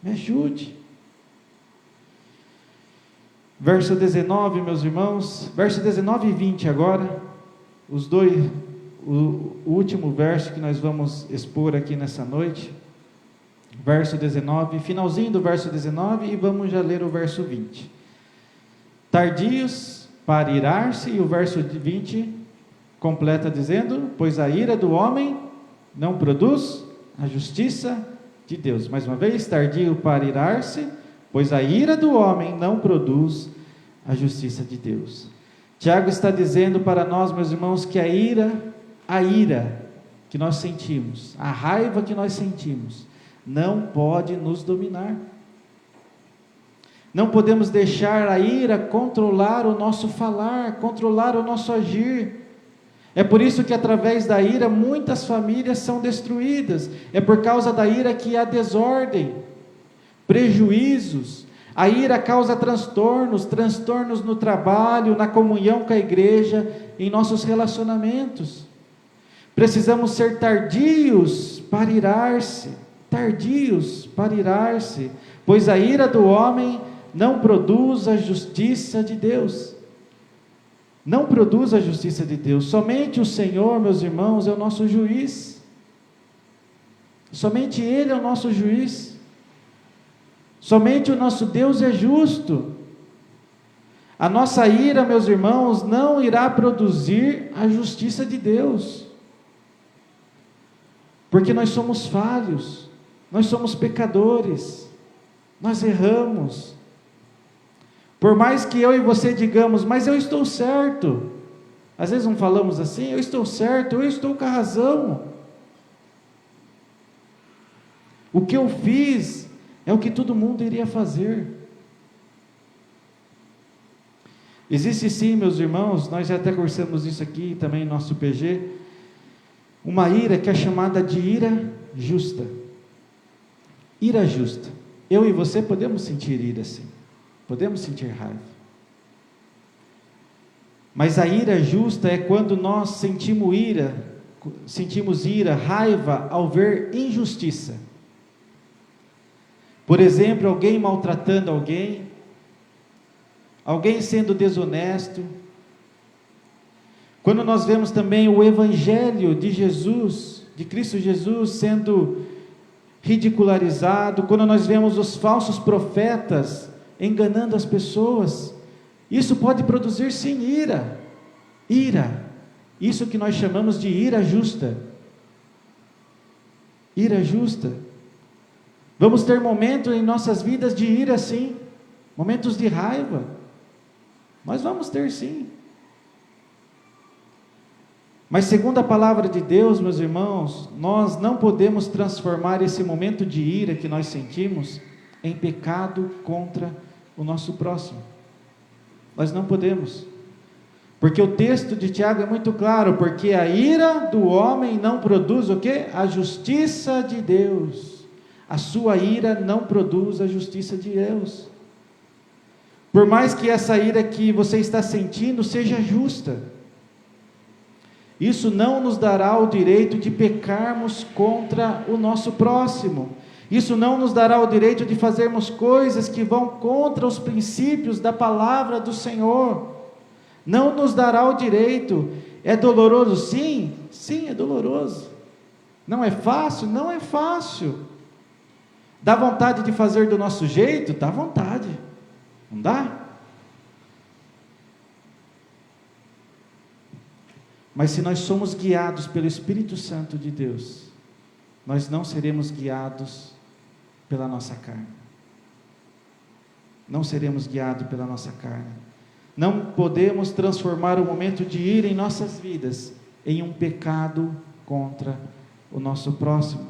me ajude. Verso 19, meus irmãos, verso 19 e 20 agora, o último verso que nós vamos expor aqui nessa noite, verso 19, finalzinho do verso 19, e vamos já ler o verso 20. Tardios para irar-se, e o verso 20 completa dizendo, pois a ira do homem não produz a justiça de Deus. Mais uma vez, tardio para irar-se, pois a ira do homem não produz a justiça de Deus. Tiago está dizendo para nós, meus irmãos, que a ira que nós sentimos, a raiva que nós sentimos, não pode nos dominar. Não podemos deixar a ira controlar o nosso falar, controlar o nosso agir. É por isso que através da ira muitas famílias são destruídas. É por causa da ira que há desordem, prejuízos. A ira causa transtornos no trabalho, na comunhão com a igreja, em nossos relacionamentos. Precisamos ser tardios para irar-se, pois a ira do homem não produz a justiça de Deus. Não produz a justiça de Deus. Somente o Senhor, meus irmãos, é o nosso juiz. Somente Ele é o nosso juiz. Somente o nosso Deus é justo. A nossa ira, meus irmãos, não irá produzir a justiça de Deus. Porque nós somos falhos, nós somos pecadores, nós erramos. Por mais que eu e você digamos, mas eu estou certo. Às vezes não falamos assim, eu estou certo, eu estou com a razão. O que eu fiz é o que todo mundo iria fazer. Existe sim, meus irmãos, nós já até conversamos isso aqui também no nosso PG, uma ira que é chamada de ira justa. Ira justa. Eu e você podemos sentir ira sim. Podemos sentir raiva. Mas a ira justa é quando nós sentimos ira, raiva ao ver injustiça. Por exemplo, alguém maltratando alguém sendo desonesto. Quando nós vemos também o Evangelho de Jesus, de Cristo Jesus, sendo ridicularizado, quando nós vemos os falsos profetas enganando as pessoas, isso pode produzir sim ira, isso que nós chamamos de ira justa. Ira justa. Vamos ter momentos em nossas vidas de ira sim, momentos de raiva, nós vamos ter sim. Mas segundo a palavra de Deus, meus irmãos, nós não podemos transformar esse momento de ira que nós sentimos em pecado contra o nosso próximo. Nós não podemos. Porque o texto de Tiago é muito claro, porque a ira do homem não produz o quê? A justiça de Deus. A sua ira não produz a justiça de Deus. Por mais que essa ira que você está sentindo seja justa, isso não nos dará o direito de pecarmos contra o nosso próximo. Isso não nos dará o direito de fazermos coisas que vão contra os princípios da palavra do Senhor. Não nos dará o direito. É doloroso? Sim, sim, é doloroso. Não é fácil? Não é fácil. Dá vontade de fazer do nosso jeito? Dá vontade. Não dá? Mas se nós somos guiados pelo Espírito Santo de Deus, nós não seremos guiados pela nossa carne. Não seremos guiados pela nossa carne. Não podemos transformar o momento de ira em nossas vidas em um pecado contra o nosso próximo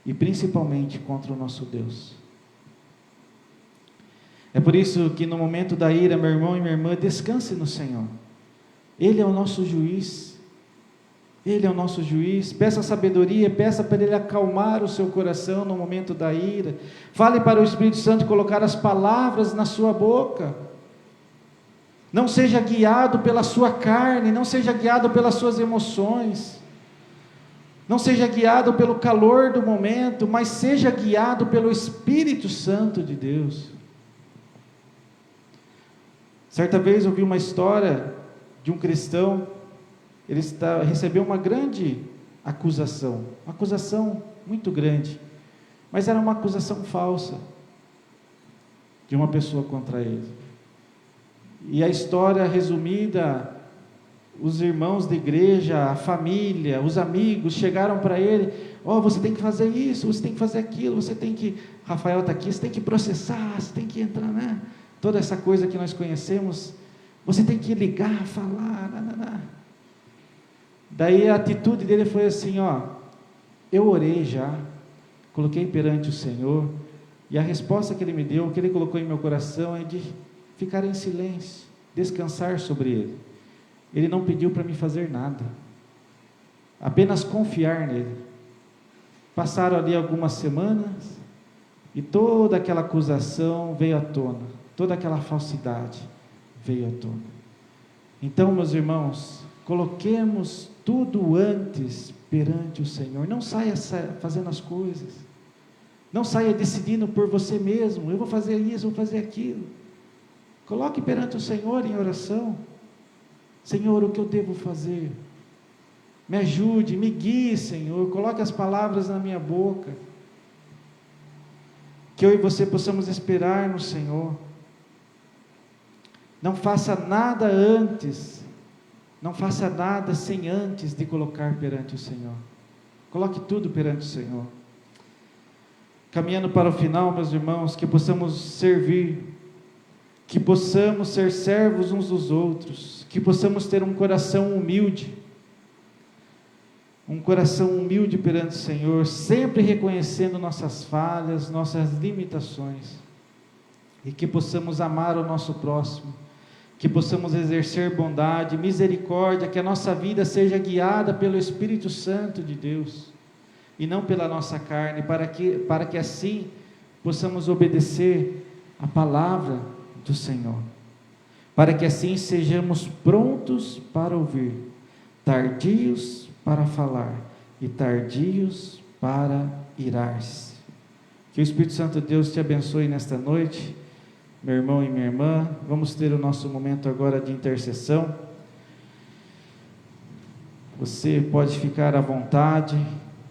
e principalmente contra o nosso Deus. É por isso que no momento da ira, meu irmão e minha irmã, descanse no Senhor. Ele é o nosso juiz. Ele é o nosso juiz. Peça sabedoria, peça para Ele acalmar o seu coração no momento da ira. Fale para o Espírito Santo colocar as palavras na sua boca. Não seja guiado pela sua carne, não seja guiado pelas suas emoções, não seja guiado pelo calor do momento, mas seja guiado pelo Espírito Santo de Deus. Certa vez eu vi uma história de um cristão. Ele recebeu uma grande acusação, uma acusação muito grande, mas era uma acusação falsa de uma pessoa contra ele. E a história resumida, os irmãos da igreja, a família, os amigos chegaram para ele: você tem que fazer isso, você tem que fazer aquilo, você tem que, Rafael está aqui, você tem que processar, você tem que entrar, né? Toda essa coisa que nós conhecemos, você tem que ligar, falar, Daí a atitude dele foi assim, ó, eu orei já, coloquei perante o Senhor, e a resposta que ele me deu, o que ele colocou em meu coração é de ficar em silêncio, descansar sobre ele. Ele não pediu para me fazer nada, apenas confiar nele. Passaram ali algumas semanas, e toda aquela acusação veio à tona, toda aquela falsidade veio à tona. Então, meus irmãos, coloquemos tudo antes perante o Senhor. Não saia fazendo as coisas, não saia decidindo por você mesmo, eu vou fazer isso, vou fazer aquilo. Coloque perante o Senhor em oração. Senhor, o que eu devo fazer? Me ajude, me guie, Senhor, coloque as palavras na minha boca, que eu e você possamos esperar no Senhor. Não faça nada antes, não faça nada sem antes de colocar perante o Senhor. Coloque tudo perante o Senhor. Caminhando para o final, meus irmãos, que possamos servir, que possamos ser servos uns dos outros, que possamos ter um coração humilde perante o Senhor, sempre reconhecendo nossas falhas, nossas limitações, e que possamos amar o nosso próximo, que possamos exercer bondade, misericórdia, que a nossa vida seja guiada pelo Espírito Santo de Deus, e não pela nossa carne, para que assim possamos obedecer a palavra do Senhor, para que assim sejamos prontos para ouvir, tardios para falar e tardios para irar-se. Que o Espírito Santo de Deus te abençoe nesta noite, meu irmão e minha irmã. Vamos ter o nosso momento agora de intercessão. Você pode ficar à vontade,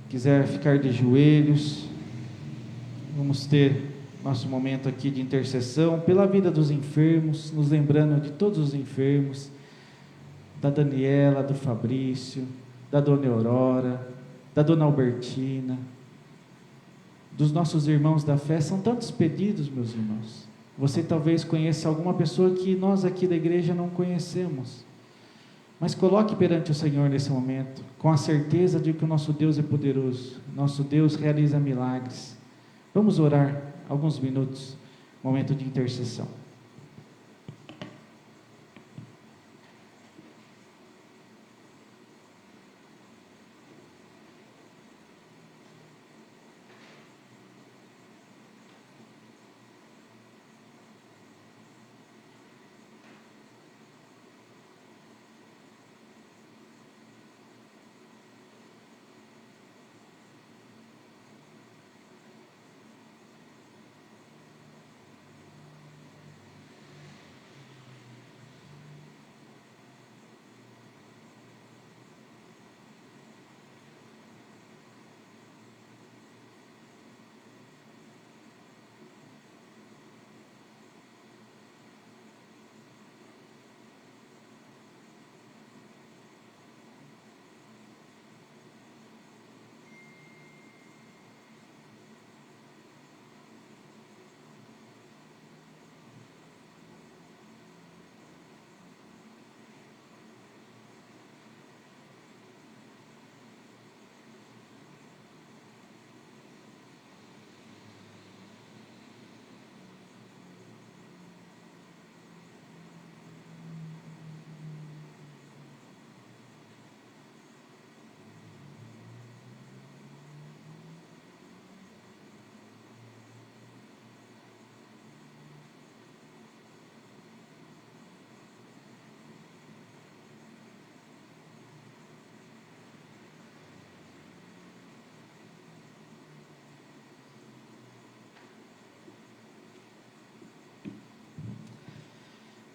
quiser ficar de joelhos. Vamos ter nosso momento aqui de intercessão pela vida dos enfermos, nos lembrando de todos os enfermos, da Daniela, do Fabrício, da Dona Aurora, da Dona Albertina, dos nossos irmãos da fé. São tantos pedidos, meus irmãos. Você talvez conheça alguma pessoa que nós aqui da igreja não conhecemos, mas coloque perante o Senhor nesse momento, com a certeza de que o nosso Deus é poderoso, nosso Deus realiza milagres. Vamos orar alguns minutos, momento de intercessão.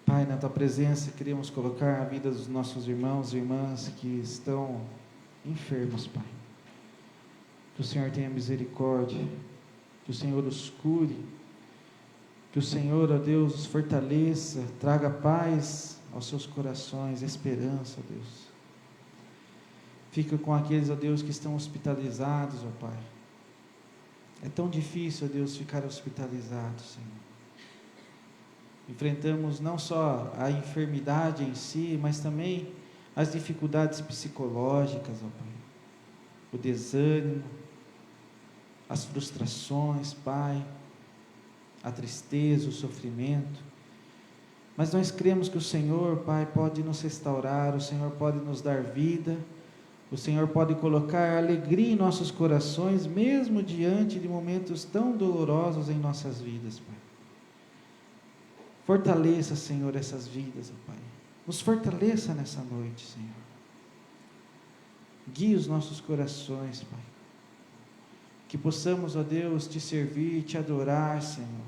Pai, na Tua presença, queremos colocar a vida dos nossos irmãos e irmãs que estão enfermos, Pai. Que o Senhor tenha misericórdia, que o Senhor os cure, que o Senhor, ó Deus, os fortaleça, traga paz aos seus corações, esperança, ó Deus. Fica com aqueles, ó Deus, que estão hospitalizados, ó Pai. É tão difícil, ó Deus, ficar hospitalizado, Senhor. Enfrentamos não só a enfermidade em si, mas também as dificuldades psicológicas, ó Pai, o desânimo, as frustrações, Pai, a tristeza, o sofrimento. Mas nós cremos que o Senhor, Pai, pode nos restaurar, o Senhor pode nos dar vida, o Senhor pode colocar alegria em nossos corações, mesmo diante de momentos tão dolorosos em nossas vidas, Pai. Fortaleça, Senhor, essas vidas, ó Pai. Nos fortaleça nessa noite, Senhor. Guie os nossos corações, Pai. Que possamos, ó Deus, te servir, te adorar, Senhor.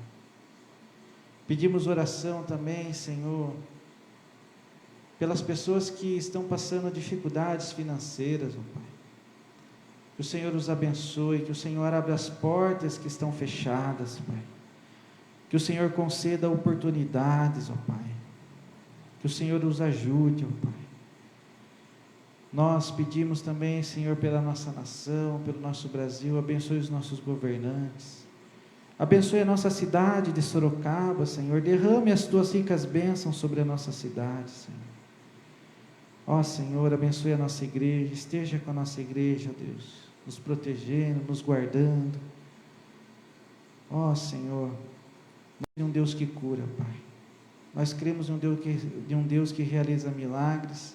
Pedimos oração também, Senhor, pelas pessoas que estão passando dificuldades financeiras, ó Pai. Que o Senhor os abençoe, que o Senhor abra as portas que estão fechadas, Pai. Que o Senhor conceda oportunidades, ó Pai. Que o Senhor os ajude, ó Pai. Nós pedimos também, Senhor, pela nossa nação, pelo nosso Brasil, abençoe os nossos governantes. Abençoe a nossa cidade de Sorocaba, Senhor. Derrame as tuas ricas bênçãos sobre a nossa cidade, Senhor. Ó Senhor, abençoe a nossa igreja, esteja com a nossa igreja, ó Deus, nos protegendo, nos guardando. Ó Senhor, nós cremos em um Deus que cura, Pai. Nós cremos em um Deus que realiza milagres.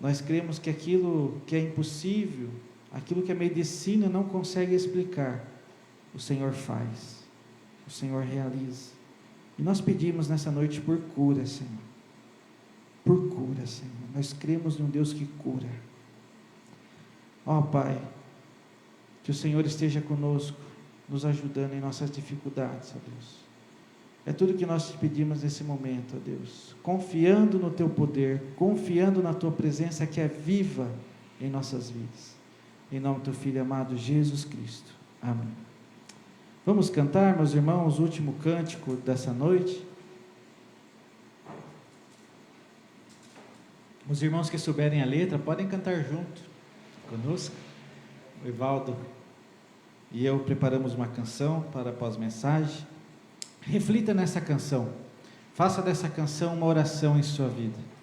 Nós cremos que aquilo que é impossível, aquilo que a medicina não consegue explicar, o Senhor faz, o Senhor realiza. E nós pedimos nessa noite por cura, Senhor. Por cura, Senhor. Nós cremos em um Deus que cura. Ó Pai, que o Senhor esteja conosco, nos ajudando em nossas dificuldades, ó Deus. É tudo que nós te pedimos nesse momento, ó Deus, confiando no Teu poder, confiando na Tua presença que é viva em nossas vidas. Em nome do Teu Filho amado, Jesus Cristo. Amém. Vamos cantar, meus irmãos, o último cântico dessa noite. Os irmãos que souberem a letra podem cantar junto conosco. O Evaldo e eu preparamos uma canção para a pós-mensagem. Reflita nessa canção, faça dessa canção uma oração em sua vida.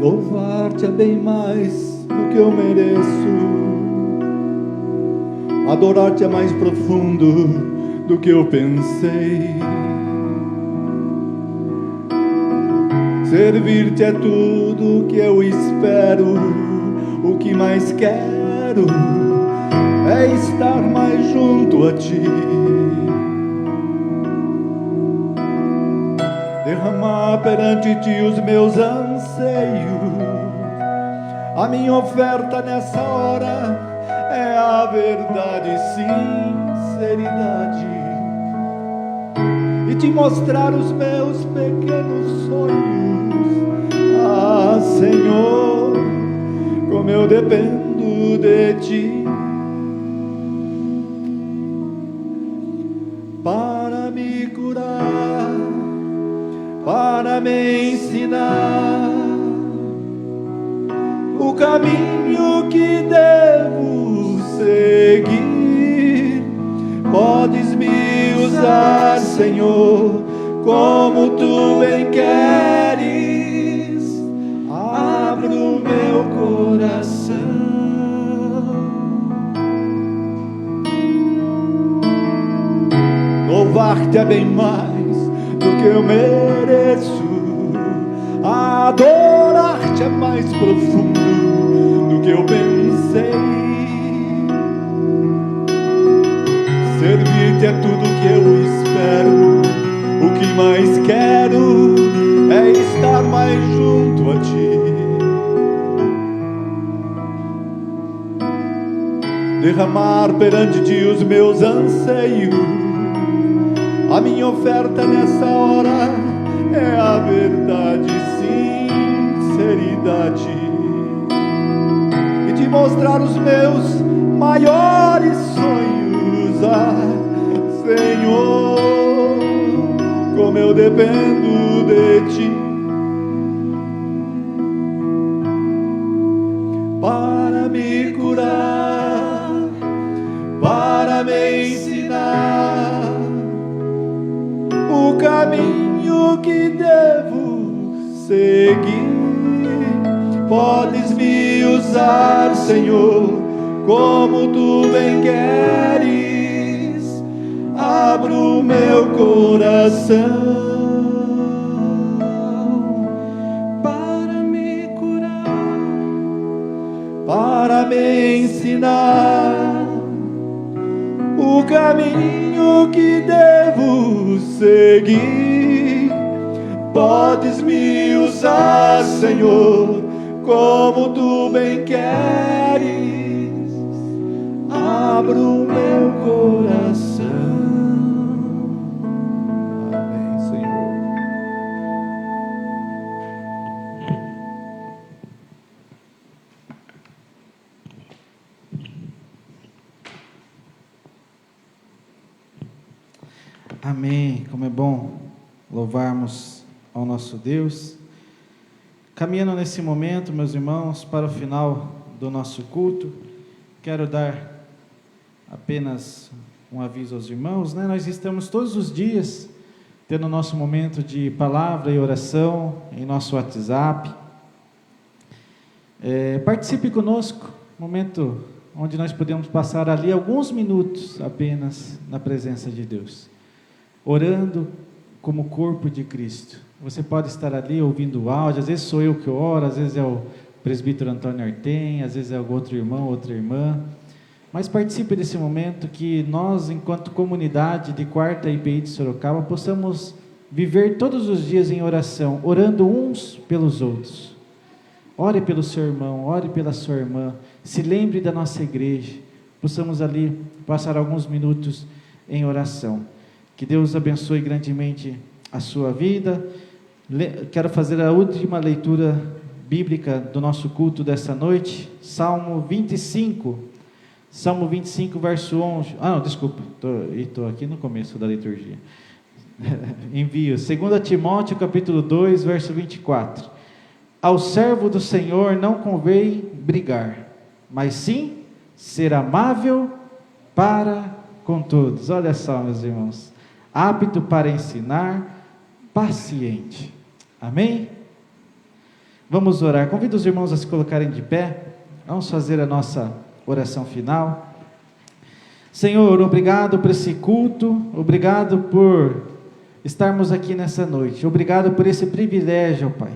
Louvar-te é bem mais do que eu mereço, adorar-te é mais profundo do que eu pensei, servir-te é tudo que eu espero, o que mais quero é estar mais junto a ti, derramar perante ti os meus anseios. A minha oferta nessa hora é a verdade e sinceridade, e te mostrar os meus pequenos sonhos. Ah, Senhor, como eu dependo de ti para me curar, para me ensinar o caminho que devo seguir. Podes me usar, Senhor, como tu bem queres. Abra o meu coração. Louvar-te é bem mais do que eu mereço, adorar-te é mais profundo do que eu pensei, noite é tudo que eu espero. O que mais quero é estar mais junto a ti. Derramar perante ti os meus anseios. A minha oferta nessa hora é a verdade, sinceridade, e te mostrar os meus maiores sonhos. Senhor, como eu dependo de ti para me curar, para me ensinar o caminho que devo seguir. Podes me usar, Senhor, como tu bem queres. Abro o meu coração para me curar, para me ensinar o caminho que devo seguir. Podes me usar, Senhor, como tu bem queres. Abro o meu coração. Amém, Senhor. Amém. Como é bom louvarmos ao nosso Deus. Caminhando nesse momento, meus irmãos, para o final do nosso culto, quero dar apenas um aviso aos irmãos, né? Nós estamos todos os dias tendo nosso momento de palavra e oração em nosso WhatsApp. Participe conosco, momento onde nós podemos passar ali alguns minutos apenas na presença de Deus, orando como corpo de Cristo. Você pode estar ali ouvindo o áudio, às vezes sou eu que oro, às vezes é o presbítero Antônio Artem, às vezes é algum outro irmão, outra irmã, mas participe desse momento, que nós, enquanto comunidade de 4ª IPI de Sorocaba, possamos viver todos os dias em oração, orando uns pelos outros. Ore pelo seu irmão, ore pela sua irmã, se lembre da nossa igreja, possamos ali passar alguns minutos em oração. Que Deus abençoe grandemente a sua vida. Quero fazer a última leitura bíblica do nosso culto dessa noite, Salmo 25, verso 11. Desculpa, estou aqui no começo da liturgia. Envio, 2 Timóteo, capítulo 2, verso 24. Ao servo do Senhor não convém brigar, mas sim ser amável para com todos. Olha só, meus irmãos, apto para ensinar, paciente. Amém? Vamos orar. Convido os irmãos a se colocarem de pé. Vamos fazer a nossa oração final. Senhor, obrigado por esse culto, obrigado por estarmos aqui nessa noite, obrigado por esse privilégio, Pai.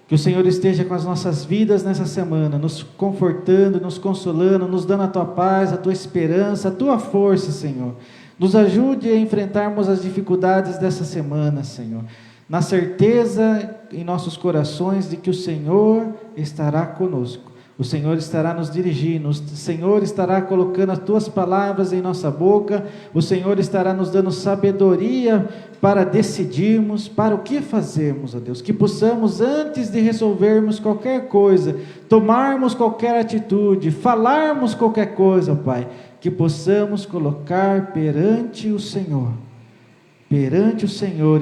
Que o Senhor esteja com as nossas vidas nessa semana, nos confortando, nos consolando, nos dando a Tua paz, a Tua esperança, a Tua força, Senhor. Nos ajude a enfrentarmos as dificuldades dessa semana, Senhor, na certeza em nossos corações de que o Senhor estará conosco. O Senhor estará nos dirigindo, o Senhor estará colocando as Tuas palavras em nossa boca, o Senhor estará nos dando sabedoria para decidirmos, para o que fazermos, ó Deus, que possamos, antes de resolvermos qualquer coisa, tomarmos qualquer atitude, falarmos qualquer coisa, ó Pai, que possamos colocar perante o Senhor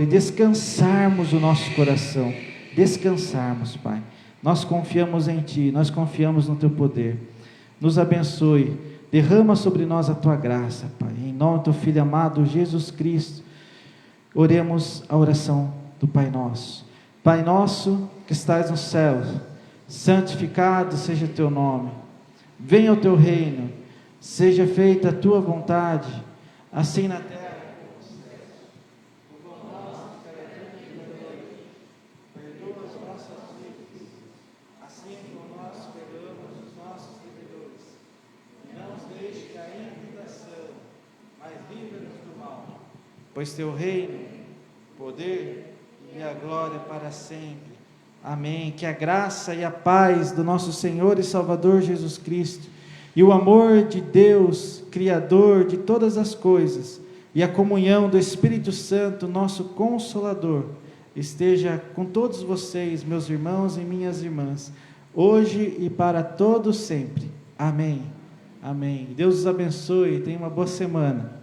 e descansarmos o nosso coração, descansarmos, Pai. Nós confiamos em Ti, nós confiamos no Teu poder. Nos abençoe, derrama sobre nós a Tua graça, Pai. Em nome do Teu Filho amado, Jesus Cristo, oremos a oração do Pai Nosso. Pai nosso que estás no céu, santificado seja o Teu nome. Venha o Teu reino, seja feita a Tua vontade, assim na terra. Mas livra-nos do mal. pois teu reino, poder e a glória para sempre. Amém. Que a graça e a paz do nosso Senhor e Salvador Jesus Cristo, e o amor de Deus, Criador de todas as coisas, e a comunhão do Espírito Santo, nosso Consolador, esteja com todos vocês, meus irmãos e minhas irmãs, hoje e para todos sempre. Amém. Amém. Deus os abençoe. Tenha uma boa semana.